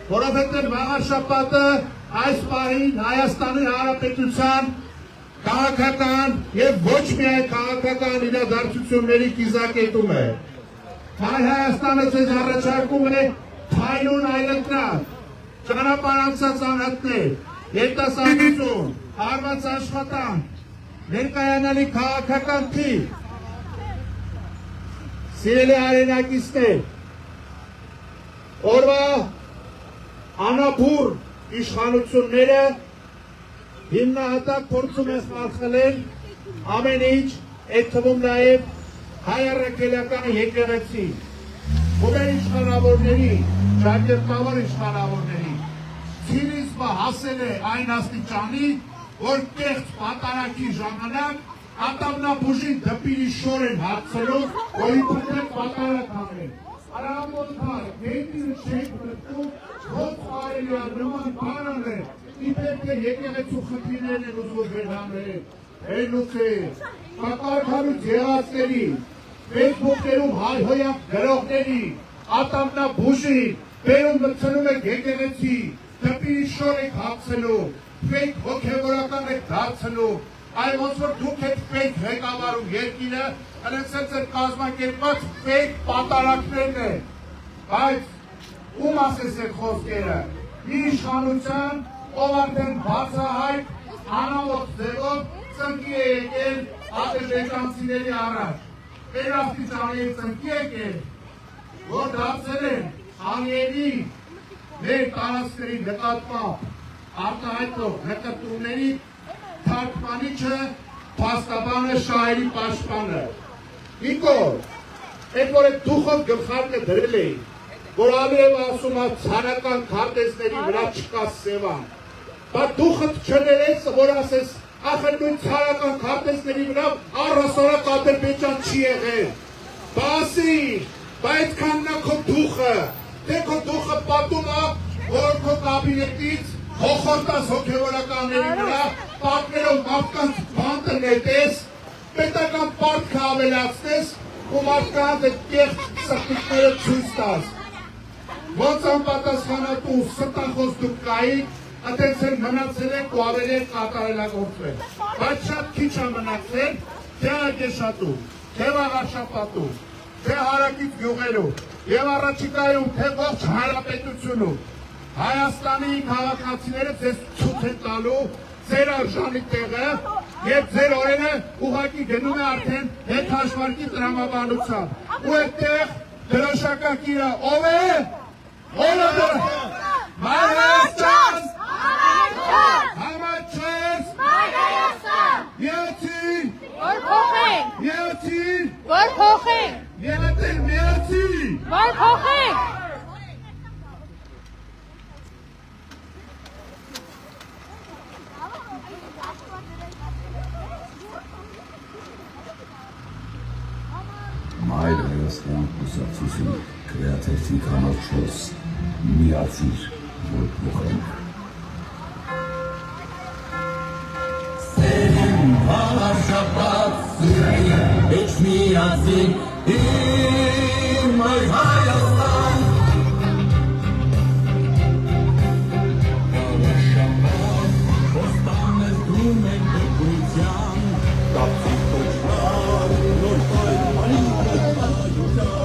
A: որովհետև վաղ շաբաթը այս պահին Հայաստանի Հանրապետության քաղաքական եւ ոչ միայն քաղաքական իրադարձությունների կիզակետում է։ Հայ Հայաստանը ձեզ առաջարկում է թայլուն այլընտրանք, ճանապարհ անցած անհատներ, երիտասարդություն, հարված աշխատանք, ներկայանալի քաղաքական թիվ։ Սիրելի հայրենակիցներ, օրվա անաբուր իշխանությունները հիմնահատակ փորձում են խարխլել ամեն ինչ, այդ թվում նաև հայ առաքելական եկեղեցի, ովեր իշխանավորների, ճակերտավոր իշխանավորների ցինիզմը հասել է այն աստիճանի, որ կեղծ պատարագի ժամանակ ատամնաբուժին դպիրի շոր են հացելով, որ իբրև պատարագ անեն։ Արամոտ հայ, գեյտիրը շենք մտքում, ոնց կարելի է նման բան անել, իբրև թե եկեղեցու խնդիրներն են ուզում վերհանել, հելուցել, կակարգանուց եղածների, ֆեյսբուքներում հայհոյանք գրողների, ատամնաբուժին, բերում մտցնում եք եկեղեցի, դպիրի շոր եք հացելու, ֆեյք հոգևորական եք դարձնում, այլ ոնց որ դուք եք ֆեյք ղեկավարում երկիրը, հենց ձեր կազմակերպված ֆեյք պատարակներն են, բայց
K: ում ասես այդ խոսքերը, մի իշխանության, ով արդեն բացահայտ, անամոթ ձևով ծնկի է եկել ադրբեջանցիների առաջ, վերաստիճանի ծնկի եկել, որ դարձել են Ալիևի մեր տարածքների նկատմամբ արտահայտող նկատումների թարգմանիչը, փաստաբանը, շահերի պաշտպանը։ Նիկոլ, այդ որ այդ դուխով գլխարկը դրել էի, որ Ալիևը ասում է ցարական քարտեզների վրա չկա Սևան, բայց դուխդ չներես, որ ասես ախր նույն ցարական քարտեզների վրա առհասարակ Ադրբեջան չի եղել։ Բասի, բայց քաննա քո դուխը, թե քո դուխը պատում է, որ քո կաբինետից հոխորտաս հոգևորականների վրա պատներով մարդկանց բանտը նետես, պետական պարտքը ավելացնես ու մարդկանց այդ կեղծ սրտիկները ցույց տաս։ Ոնց անպատասխանատու ստախոս դուք կայիք, այդպես մնացել եք ու ավելի եք կատարելագործվել։ Բայց շատ քիչ է մնացել, թե Այգեշատում, թե Վաղարշապատում, թե հարակից գյուղերում եւ առաջիկայում թե ողջ հանրապետությունում Հայաստանի քաղաքացիները ձեզ ցույց են տալու ձեր արժանի տեղը եւ ձեր օրենը ուղղակի գնում է արդեն հետհաշվարկի տրամաբանությամբ ու այդտեղ դրոշական կիրը ով է Հայաստան Համաչես Միացին
H: Որ փոխենք
K: Միացին
H: Որ փոխենք
K: Միացին
H: Որ փոխենք
I: Մայր Հայաստան կուսակցություն կրեաթերթի կանալ 4 միացիր, որ փոխենք։ Սերին բաղաշապատ սուրին, էչ միացին, իմ այ Հայաստան։ Բաղաշապատ, խոստան ես դում են դպույցյան, կապցի կոչվար, նոր պայմանին կտայության։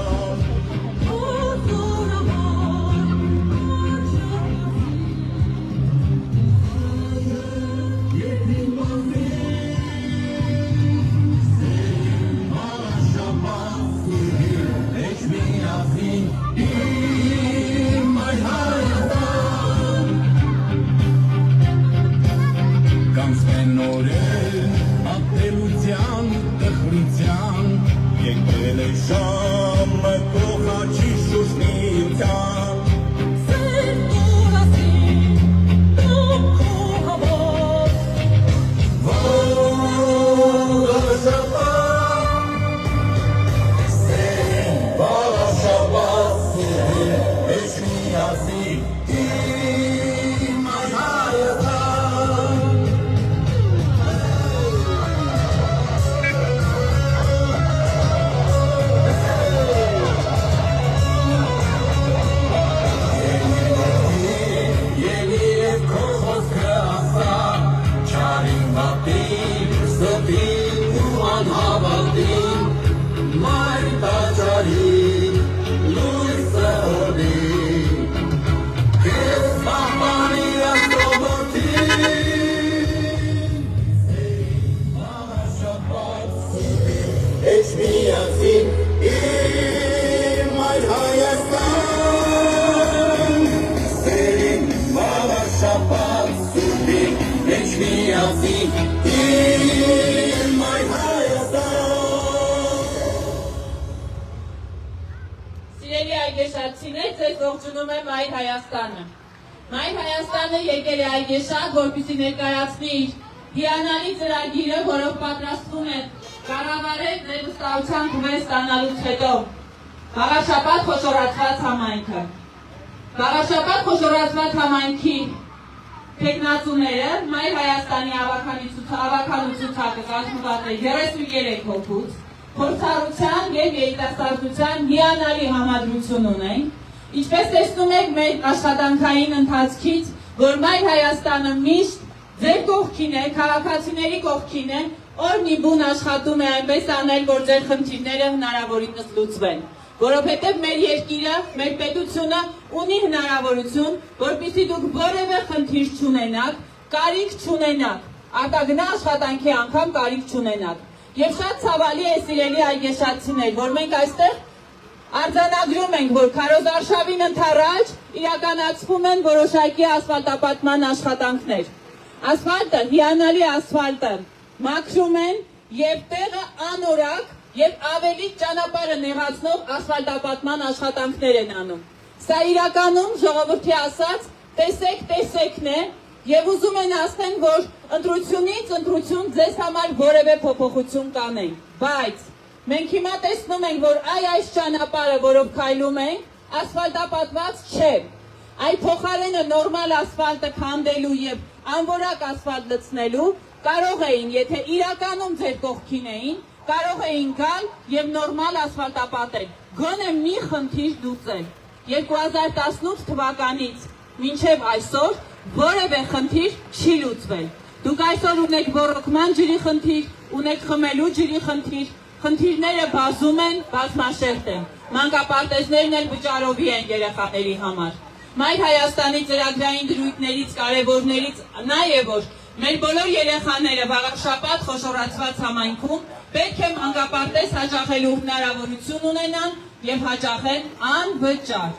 I: Ժամը կողաչի շուշնիության Սեր ուրասին դուք խոհավոր Բաղաշապատ Սերին բաղաշապատ Սուրին էչ միասին իմ այ Հայաստան
H: Սիրելի այգեշատցիներ, ձեզ ողջունում է Մայր Հայաստանը։ Մայր Հայաստանը եկել է այգեշատ, որպեսզի ներկայացնի իր հիանալի ծրագիրը, որով պատրաստվում է կառավարել ներուստացության քվեր ստանալուց հետո Բաղաշապատ խոշորացված համայնքը։ Բաղաշապատ խոշորացված համայնքի թեկնածուները Մայր Հայաստանի ավականությունցակը կազմված է 33 հոգուց, փորձառության եւ երիտասարդության հիանալի համադրություն ունեն։ Ինչպես տեսնում եք մեր աշխատանքային ընթացքից, որ Մայր Հայաստանը միշտ ձեր կողքին է, քաղաքացիների կողքին է, օրն ի բուն աշխատում է այնպես անել, որ ձեր խնդիրները հնարավորինս լուծվեն։ որովհետև մեր երկիրը, մեր պետությունը ունի հնարավորություն, որպեսզի դուք որևէ խնդիր չունենաք, կարիք չունենաք, արտագնա աշխատանքի անգամ կարիք չունենաք։ Եվ շատ ցավալի է, սիրելի այգեշացիներ, որ մենք այստեղ արձանագրում ենք, որ քարոզարշավին ընդառաջ իրականացվում են որոշակի ասֆալտապատման աշխատանքներ։ Ասֆալտը, հիանալի ասֆալտը մաքրում են եւ տեղը անորակ եւ ավելի ճանապարհը նեղացնող ասֆալտապատման աշխատանքներ են անում։ Սա իրականում ժողովրդի ասած տեսեկն է եւ ուզում են ասեն, որ ընտրությունից ընտրություն ձեզ համար որևէ փոփոխություն կանեն, բայց մենք հիմա տեսնում ենք, որ այս ճանապարհը, որով քայլում ենք, ասֆալտապատված չէ։ Այ փոխարենը նորմալ ասֆալտը քանդելու եւ անորակ ասֆալտ լցնելու կարող էին, եթե իրականում ձեր կողքին էին, կարող էին գալ եւ նորմալ ասֆալտապատել։ Գոնե մի խնդիր լուծել։ 2018 թվականից մինչեւ այսօր որևէ խնդիր չի լուծվել։ Դուք այսօր ունեք ոռոգման ջրի խնդիր, ունեք խմելու ջրի խնդիր, խնդիրները բազում են, բազմաշերտ են։ Մանկապարտեզներն էլ վճարովի են երեխաների համար։ Մայր Հայաստանի ծրագրային դրույթներից կարևորներից նաև որ մեր բոլոր երեխաները վաղաշաբաթ խոշորացված համայնքում պետք է մանկապարտեզ հաճախելու հնարավորություն ունենան եւ հաճախեն անվճար։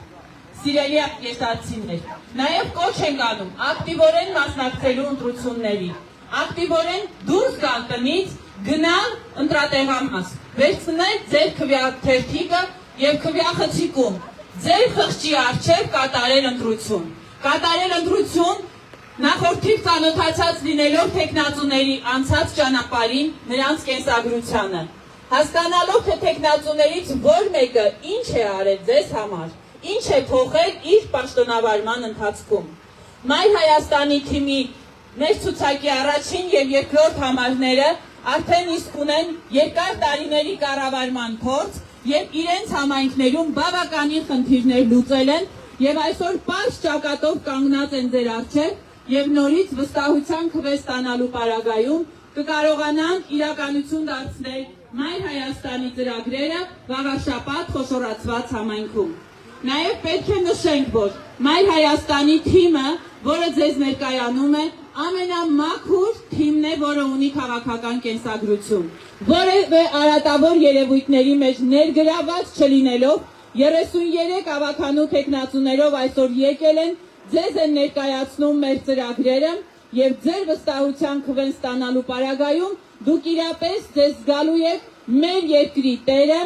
H: Սիրելի այգեշացիներ, նաև կոչ ենք անում ակտիվորեն մասնակցելու ընտրությունների, ակտիվորեն դուրս գալ տնից, գնալ ընտրատեղամաս, վերցնել ձեր քվեաթերթիկը եւ քվեախցիկում, ձեր խղճի առջև կատարել ընտրություն։ Կատարել ընտրություն նախորդիվ ծանոթացած լինելով թեկնածուների անցած ճանապարհին, նրանց կենսագրությանը, հասկանալով թե թեկնածուներից որ մեկը ինչ է արել ձեզ համար, ինչ է փոխել իր պաշտոնավարման ընթացքում։ Մայր Հայաստանի թիմի մեր ցուցակի առաջին եւ երկրորդ համարները արդեն իսկ ունեն երկար տարիների կառավարման փորձ եւ իրենց համայնքներում բավականին խնդիրներ լուծել են եւ այսօր պարզ ճակատով կանգնած են ձեր առջև եւ նորից վստահության քվե ստանալու պարագայում կկարողանան իրականություն դարձնել Մայր Հայաստանի ծրագրերը վաղաշաբաթ խոշորացված համայնքում։ Նաև պետք է նշենք, որ Մայր Հայաստանի թիմը, որը ձեզ ներկայանում է, ամենամաքուր թիմն է, որը ունի քաղաքական կենսագրություն։ Որևէ արատավոր երևույթների մեջ ներգրաված չլինելով, 33 ավականու թեկնածուներով այսօր եկել են, ձեզ են ներկայացնում մեր ծրագրերը եւ ձեր վստահության քվեն ստանալու պարագայում դուք իրապես ձեզ զգալու եք մեր երկրի տերը,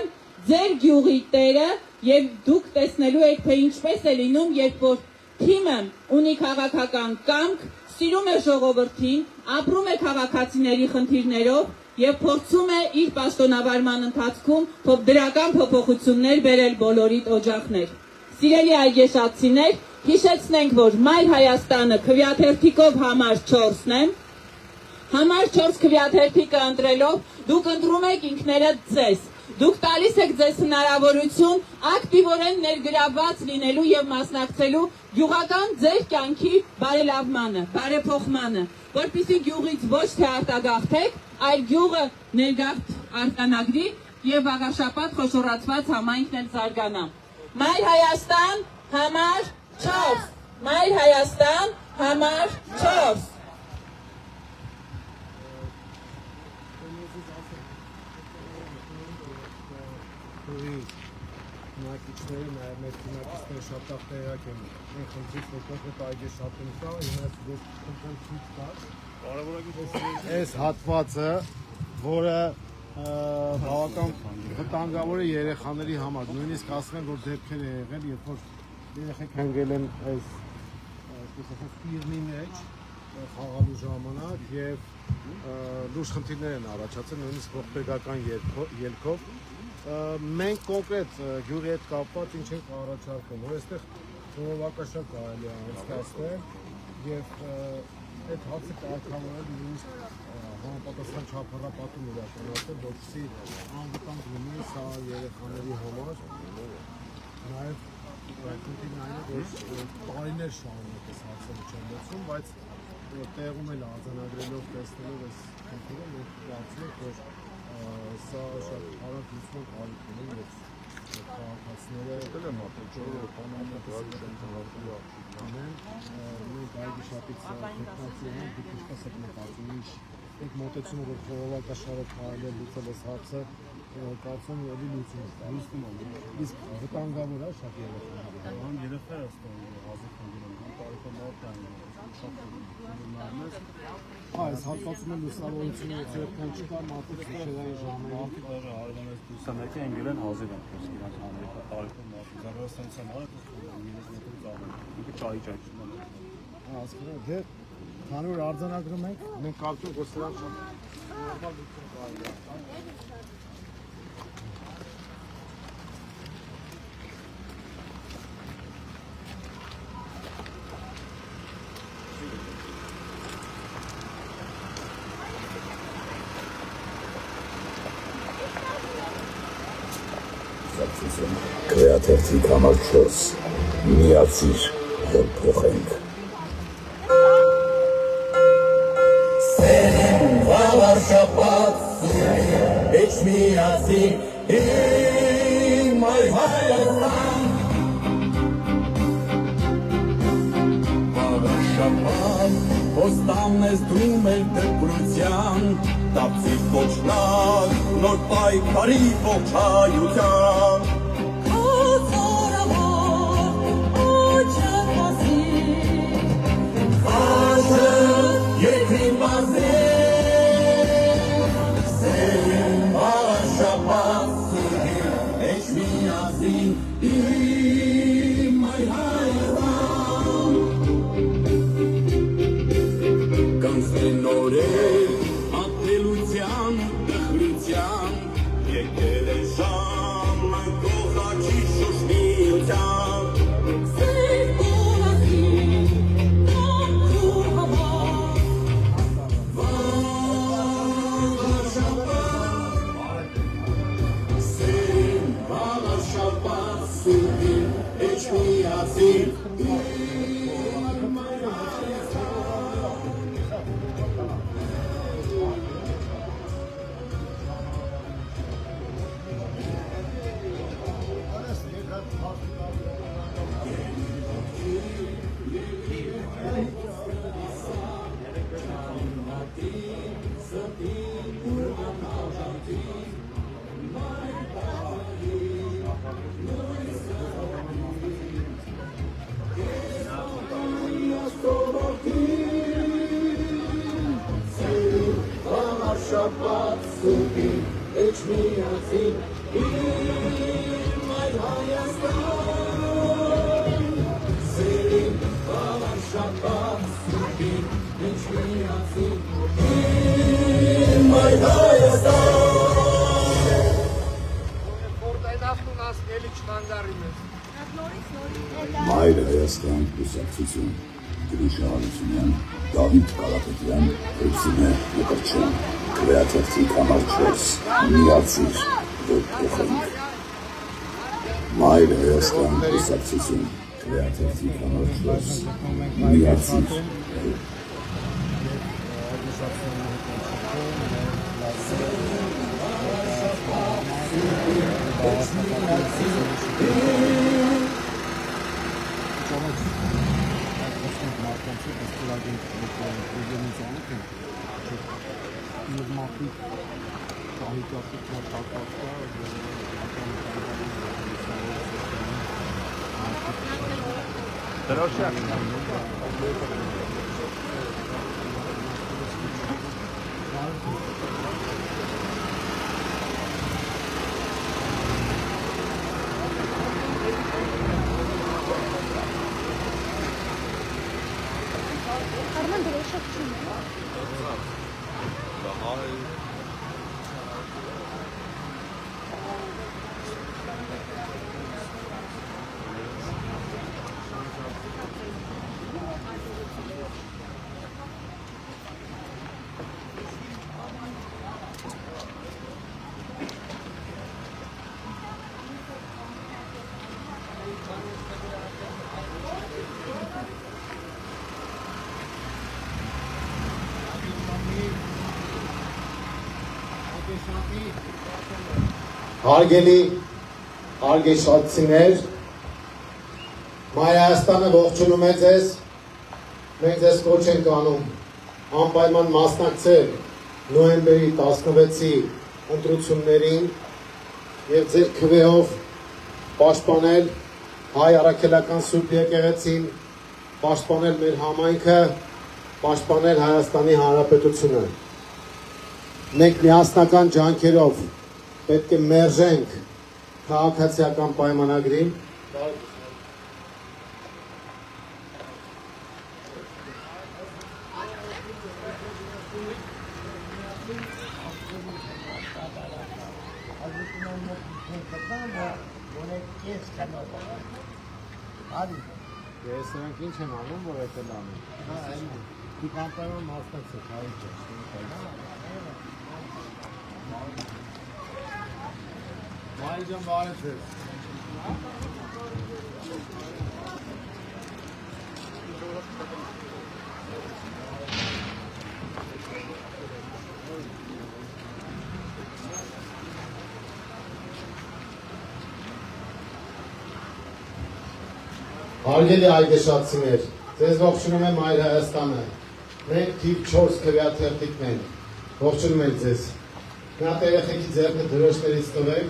H: ձեր գյուղի տերը եւ դուք տեսնելու եք, թե ինչպես է լինում, երբ որ թիմը ունի քաղաքական կամք, սիրում է ժողովրդին, ապրում է քաղաքացիների խնդիրներով եւ փորձում է իր պաշտոնավարման ընթացքում դրական փոփոխություններ բերել բոլորիդ օջախներ։ Սիրելի այգեշացիներ, հիշեցնենք, որ Մայր Հայաստանը քվեաթերթիկով համար 4-ն է։ Համար 4 քվեաթերթիկը ընտրելով դուք ընտրում եք ինքներդ ձեզ։ Դուք տալիս եք ձեզ հնարավորություն ակտիվորեն ներգրավված լինելու եւ մասնակցելու գյուղական ձեր կյանքի բարելավմանը, բարեփոխմանը, որպեսզի գյուղից ոչ թե արտագաղթեք, այլ գյուղը ներգաղթ արտանագրի եւ վաղաշաբաթ խոշորացված համայնքն էլ զարգանա։ Մայր Հայաստան համար 4, Մայր Հայաստան համար 4։
L: Նակիչները, նաև մեր քննարկիչները շատ լավ տեղյակ են այն խնդրից, որ կոնկրետ այգեշատում կա, իհարկե դուք կոնկրետ ցույց տաք։ Այս հատվածը, որը բավական վտանգավոր է երեխաների համար, նույնիսկ ասում են, որ դեպքեր է եղել, երբ որ երեխեք հանգել են այս ֆիրմի մեջ խաղալու ժամանակ եւ լուրջ խնդիրներ են առաջացել, նույնիսկ ողբերգական ելքով։ Մենք կոնկրետ գյուղի հետ կապված ինչ ենք առաջարկում, որ այստեղ ժողովակաշար կարելի է անցկացնել եւ այդ հարցը կարգավորել նույնիսկ համապատասխան չափառապատում իրականացնել, որպեսզի անվտանգ լինի սա երեխաների համար։ Նաեւ խնդիրն այն է, որ տարիներ շարունակ այս հարցերը չեն լուծվում, բայց տեղում էլ արձանագրելով տեսնելով այս խնդիրը մենք կարծում ենք, որ սա շատ արագ լուծման կարիք ունի եւ քաղաքացիները մենք այգիշատից հետնացիոն դուք ինչպես եք մտածում ինչ այդ մոտեցումը որ խորհրդաշարը փայլել լուծել այս հարցը կարծում եմ էլի լուծում իսկ վտանգավոր է շատ երեխաներ երեխաները ստանում հազար քանդում տարեկան մարդան շատ այս հատվածում է լուսավորությունը ձերքան չկա մարդիկ շրջանի ժամանակ մարդիկ դեռ հարևանից դուրս են եկել ընկել են հազիվ են խոսք իրանց հանրիկա տարեկան մարդիկ զարգացանցան արդ 30 մետրից ավել ինքը ճայի ասկրա դե քանի որ արձանագրում ենք մենք կարծում ենք որ սրանք շատ նորմալ լուծում կարելի է
I: Կրեատիվի համար 4 միացիր որ փոխենք Սերին վավար շապատ Էչ միացիր իմ այ Հայաստան Վավար շապատ Ոստանն ես դում էր դպրության Դապցիր կոչնակ նոր պայքարի ողջ հայության Երկրին բազին Սերին վարաշապատ Սուրգին Էչ միազին Իմ այ Հայաստան Կանցնեն նորեր Ատելության դխրության Եկել է ժամը Կողաչի շոշմիության Շապատ սուպին, էչ միացին, իմ այլ Հայաստան Սերին, վավար շապատ սուպին, էչ միացին, իմ այլ Հայաստան
K: Որտայնախն ունաս էլի չմանգարի մեզ
I: Մայր Հայաստան կուսակցություն Գրիշա Հարությունյան, Դավիթ Կարապետյան, Էքսինե Մկրչյան Կրեատիվի համար 4 միացիր որ փոխենք Մայր Հայաստան կուսակցություն Կրեատիվի համար 4 միացիր
A: Հարգելի Արգեշատցիներ, Մայր Հայաստանը ողջունում է ձեզ, մենք ձեզ կոչ ենք անում անպայման մասնակցել նոյեմբերի 16-ի ընտրություններին և ձեր քվեով պաշտպանել հայ առաքելական Սուրբ եկեղեցին, պաշտպանել մեր համայնքը, պաշտպանել Հայաստանի Հանրապետությունը։ Մենք միասնական ջանքերով պետք է մերժենք քաղաքացիական պայմանագրին,
L: Ես նրանք ինչ են անում, որ էդ են անում։ Դու կամպայման մասնակցեք, Մայր ջան, բարև ձեզ։
A: Հարգելի այգեշատցիներ, ձեզ ողջունում եմ Մայր Հայաստանը, մենք թիվ 4 քվեաթերթիկն ենք, ողջունում ենք ձեզ, նա երեխեքի ձեռքը դրոշներից տվեք,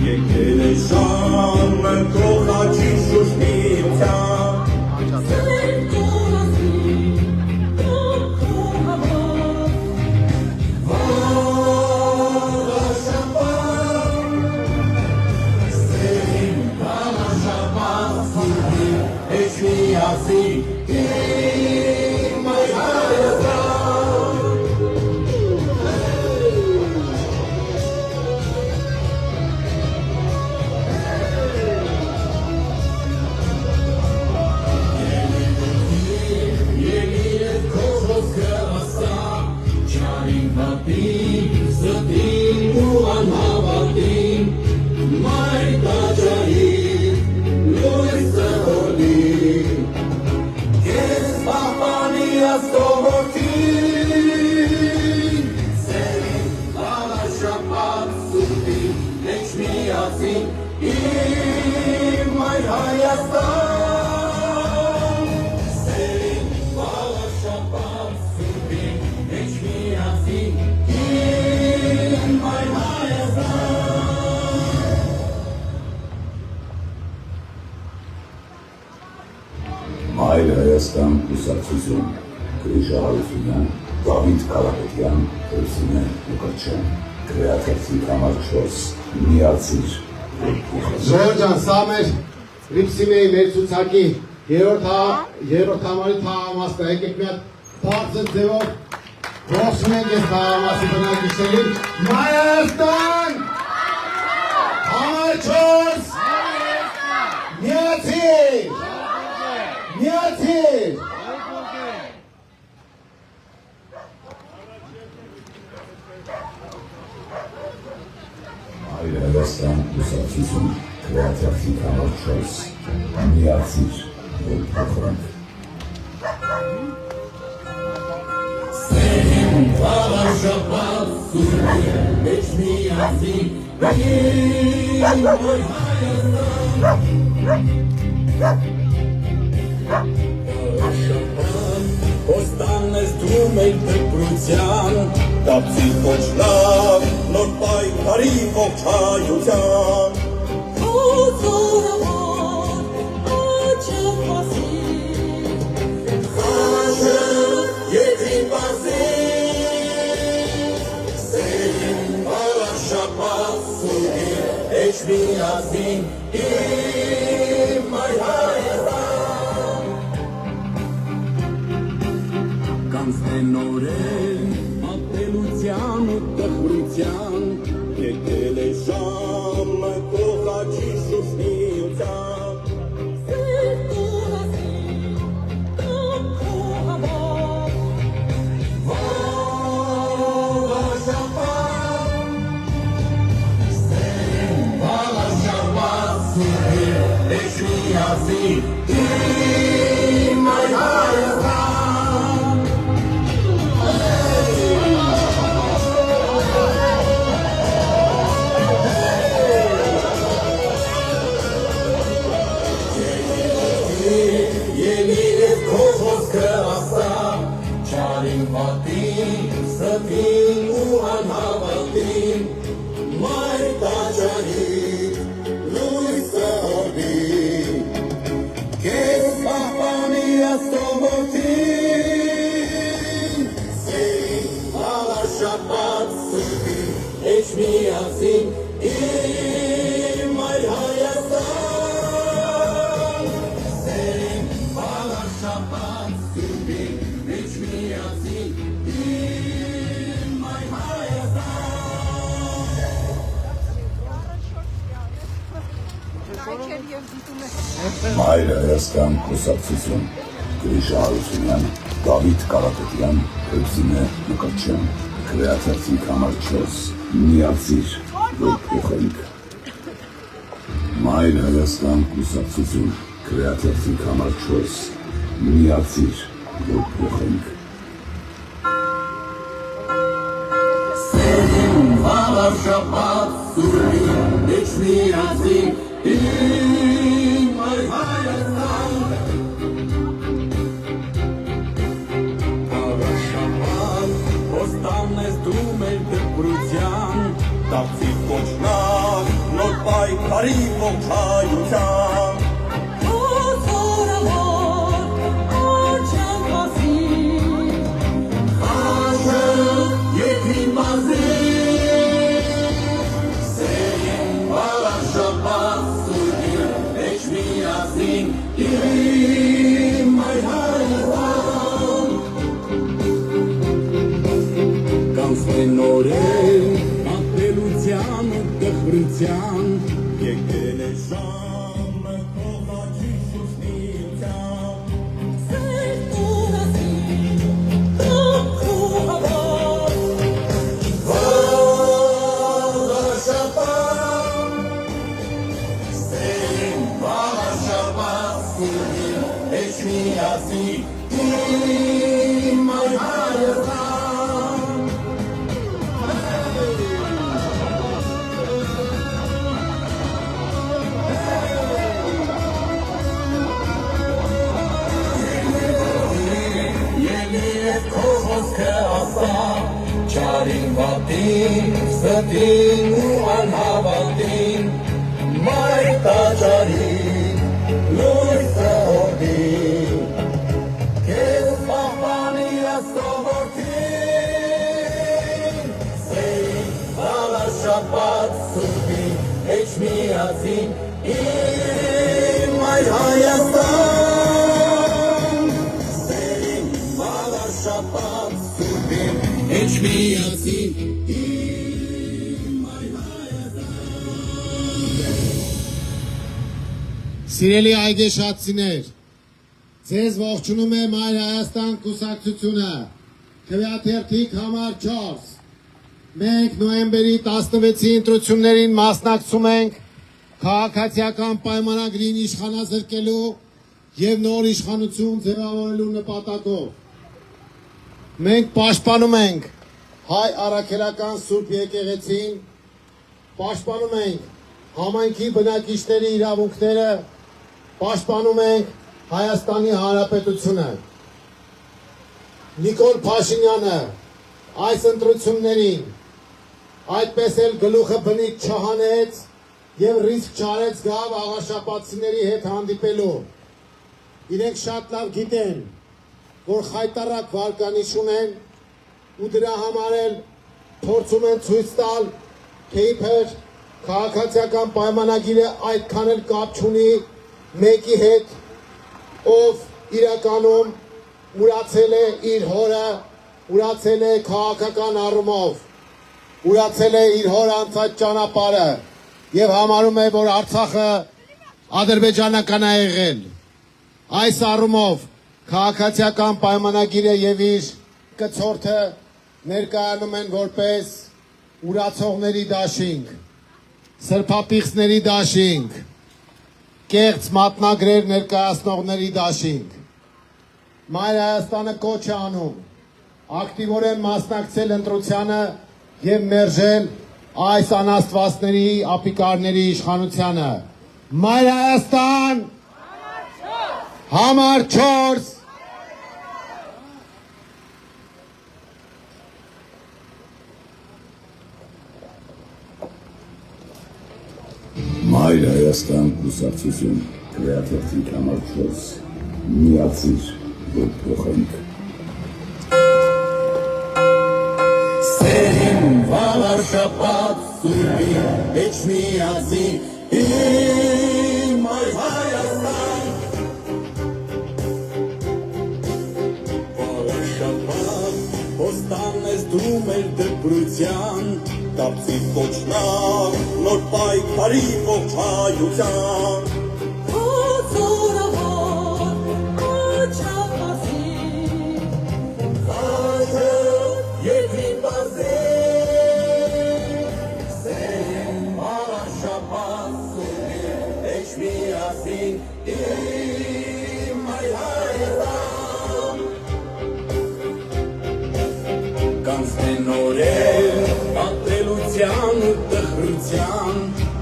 G: Եկել է ժամը կողաչի շուշ միության Սեր կորասի, կողքով համար Վարաշապան Սերին վարաշապան Սուրհի էչ միասի Իմ Մայր Հայաստան Ստին ու անհավատին, մայր տաճարին, լույսը հորին, կեզ պահպանի աստողորդին, սերին բալաշապատ սուրդին, էչ միասին, իմ մայր Հայաստան, սերին բալաշապատ սուրդին, էչ միասին,
I: Մայր Հայաստան կուսակցություն, Գրիշ Հարությունյան, Դավիթ Կարապետյան, Հրսինե Լուկաչյան, Քվեաթերթիկ համար 4, միացիր։
A: Ժողովուրդ ջան, սա մեր Լիպսիմեի մեր ցուցակի երրորդ համարի թաղամասն է, եկեք մի հատ բարձր ձևով ողջունենք այս թաղամասի բնակիչներին, Մայր Հայաստան, համար 4, միացիր, միացիր։
I: Մայր Հայաստան կուսակցություն, քվեաթերթիկ համար 4, միացիր, որ փոխենք։
G: Սերին բալաշապատ սուրդին, էչ միասին, իմ Մայր Հայաստան Ոստան ես դու մեր դպրության, դապցի ոչ լավ, նոր պայքարի ողջայության Ոզորավոր, աչև պասի, խաշը եթին պասի Սերին բալաշապատ սուրդին, էչ միասին, իմ Մայր Հայաստան Կանցնեն օրեր, ապրելության ու տխրության եկել է ժամը կողաչի շուշնիության սերտոր ասի կամ քո համար
I: Մայր Հայաստան կուսակցություն Գրիշա Հարությունյան, Դավիթ Կարապետյան, Հրբզինե Մկրտչյան, Քրեաթերթիկ համար 4, միացիր, որ փոխենք։ Մայր Հայաստան կուսակցություն Քրեաթերթիկ համար 4, միացիր, որ փոխենք։
G: Սերին վաղար շապատ սուրի մեջ միացին իմ այ Հայաստան Արաշապան ոստան ես դու մեր դպրության դարձի կոչնակ նոր պայքարի ողջ հայության Նորեն ապրելության ու տխրության եկել է ժամը կողաչի շուշնիության սերտոր ասի կամ քո համար վաղաշապան սերին վաղաշապան սուրին էջ միացի իմ այ Հայաստան Չարին վատին, ստին ու անհավատին, մայր տաճարին, լույսը հորդին, կեզ պահպանի աստողորդին, սեին վալաշապատ սուրբին, էջ միացին, իմ այր Հայաստան, սեին վալաշապատ սուրբին, Eç miyasin
A: Սիրելի այգեշացիներ, ձեզ ողջունում է Մայր Հայաստան կուսակցությունը, Քվեաթերթիկ համար 4։ Մենք նոյեմբերի 16-ի ընտրություններին մասնակցում ենք քաղաքացիական պայմանագրին իշխանազրկելու և նոր իշխանություն ձևավորելու նպատակով։ Մենք պաշտպանում ենք հայ առաքելական Սուրբ եկեղեցին, պաշտպանում ենք համայնքի բնակիչների իրավունքները, պաշտպանում ենք Հայաստանի Հանրապետությունը։ Նիկոլ Փաշինյանը այս ընտրություններին այդպես էլ գլուխը բնիկ չհանեց և ռիսկ չարեց գավ աղաշապատցիների հետ հանդիպելու։ Իրենք շատ լավ գիտեն, որ խայտառակ վարկանիշ ունեն ու դրա համար էլ փորձում են ցույց տալ, թե իբր քաղաքացիական պայմանագիրը այդքան էլ կապ չունի մեկի հետ, ով իրականում մուրացել է իր հորը ուրացել է քաղաքական առումով, ուրացել է իր հոր անցած ճանապարհը եւ համարում է, որ Արցախը ադրբեջանական է եղել։ Այս առումով քաղաքացիական պայմանագիրը եւ իր կցորդը ներկայանում են որպես ուրացողների դաշինք, սրբապիղծների դաշինք, կեղծ մատնագրեր ներկայացնողների դաշինք։ Մայր Հայաստանը կոչ է անում ակտիվորեն մասնակցել ընտրությանը եւ մերժել այս անաստվածների ապիկարների իշխանությանը։ Մայր Հայաստան համար 4
I: Մայր Հայաստան կուսակցություն քվեաթերթի համար 4 միացիր, որ փոխենք։
G: Սերին վաղար շապատ սուրբին էջ միացին իմ այ Հայաստան Վաղար շապատ հոստան ես դում էր դպրության Տապցի կոչնակ նոր պայքարի ողջ հայության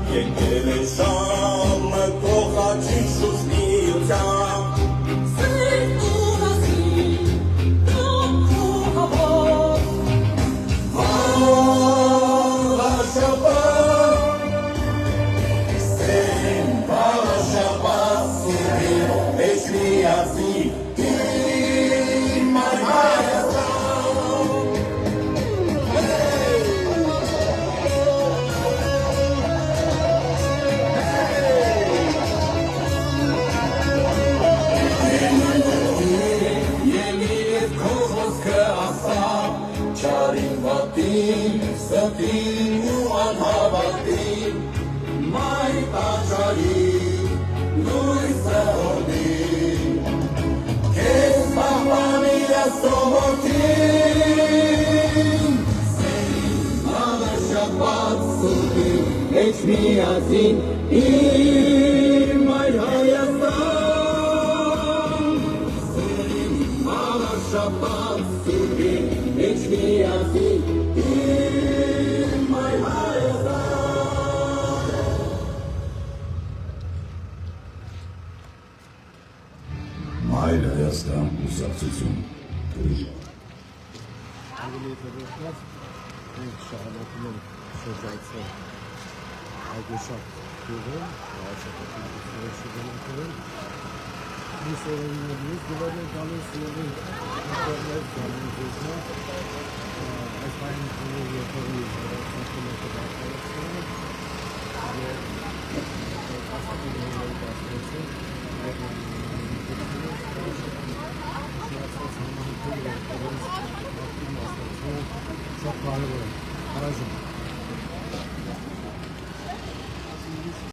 G: Եկել է ժամը կողաչի շուշնիության Սերտ ունասի, տոք հավոր Վաղաշապատ Սերին վաղաշապատ Սուրին էջ միացի Իմ այ Հայաստան Ստին ու անհավատին մայր տաճարի լույսը հորդին Կեզ պահպանիր ասողոտին Սերին մաղաշապատ սուրդին էջ միացին իմ այր Հայաստան Սերին մաղաշապատ սուրդին էջ միացին
I: Մայր Հայաստան կուսակցություն
L: Անգլիայի դեպքում մենք շահանակում ենք շրջայցը այգեշատ գյուղում, հաշապատի շրջանակում Մյուս օրերին մյուս գյուղերն են գալիս և ինտերնետ գալիս ձեզնով այս պայն երկրի ծնկում է կդարդարացնում և ասպատի նորմալ դասնեցին Շատ կարևոր է, հարազում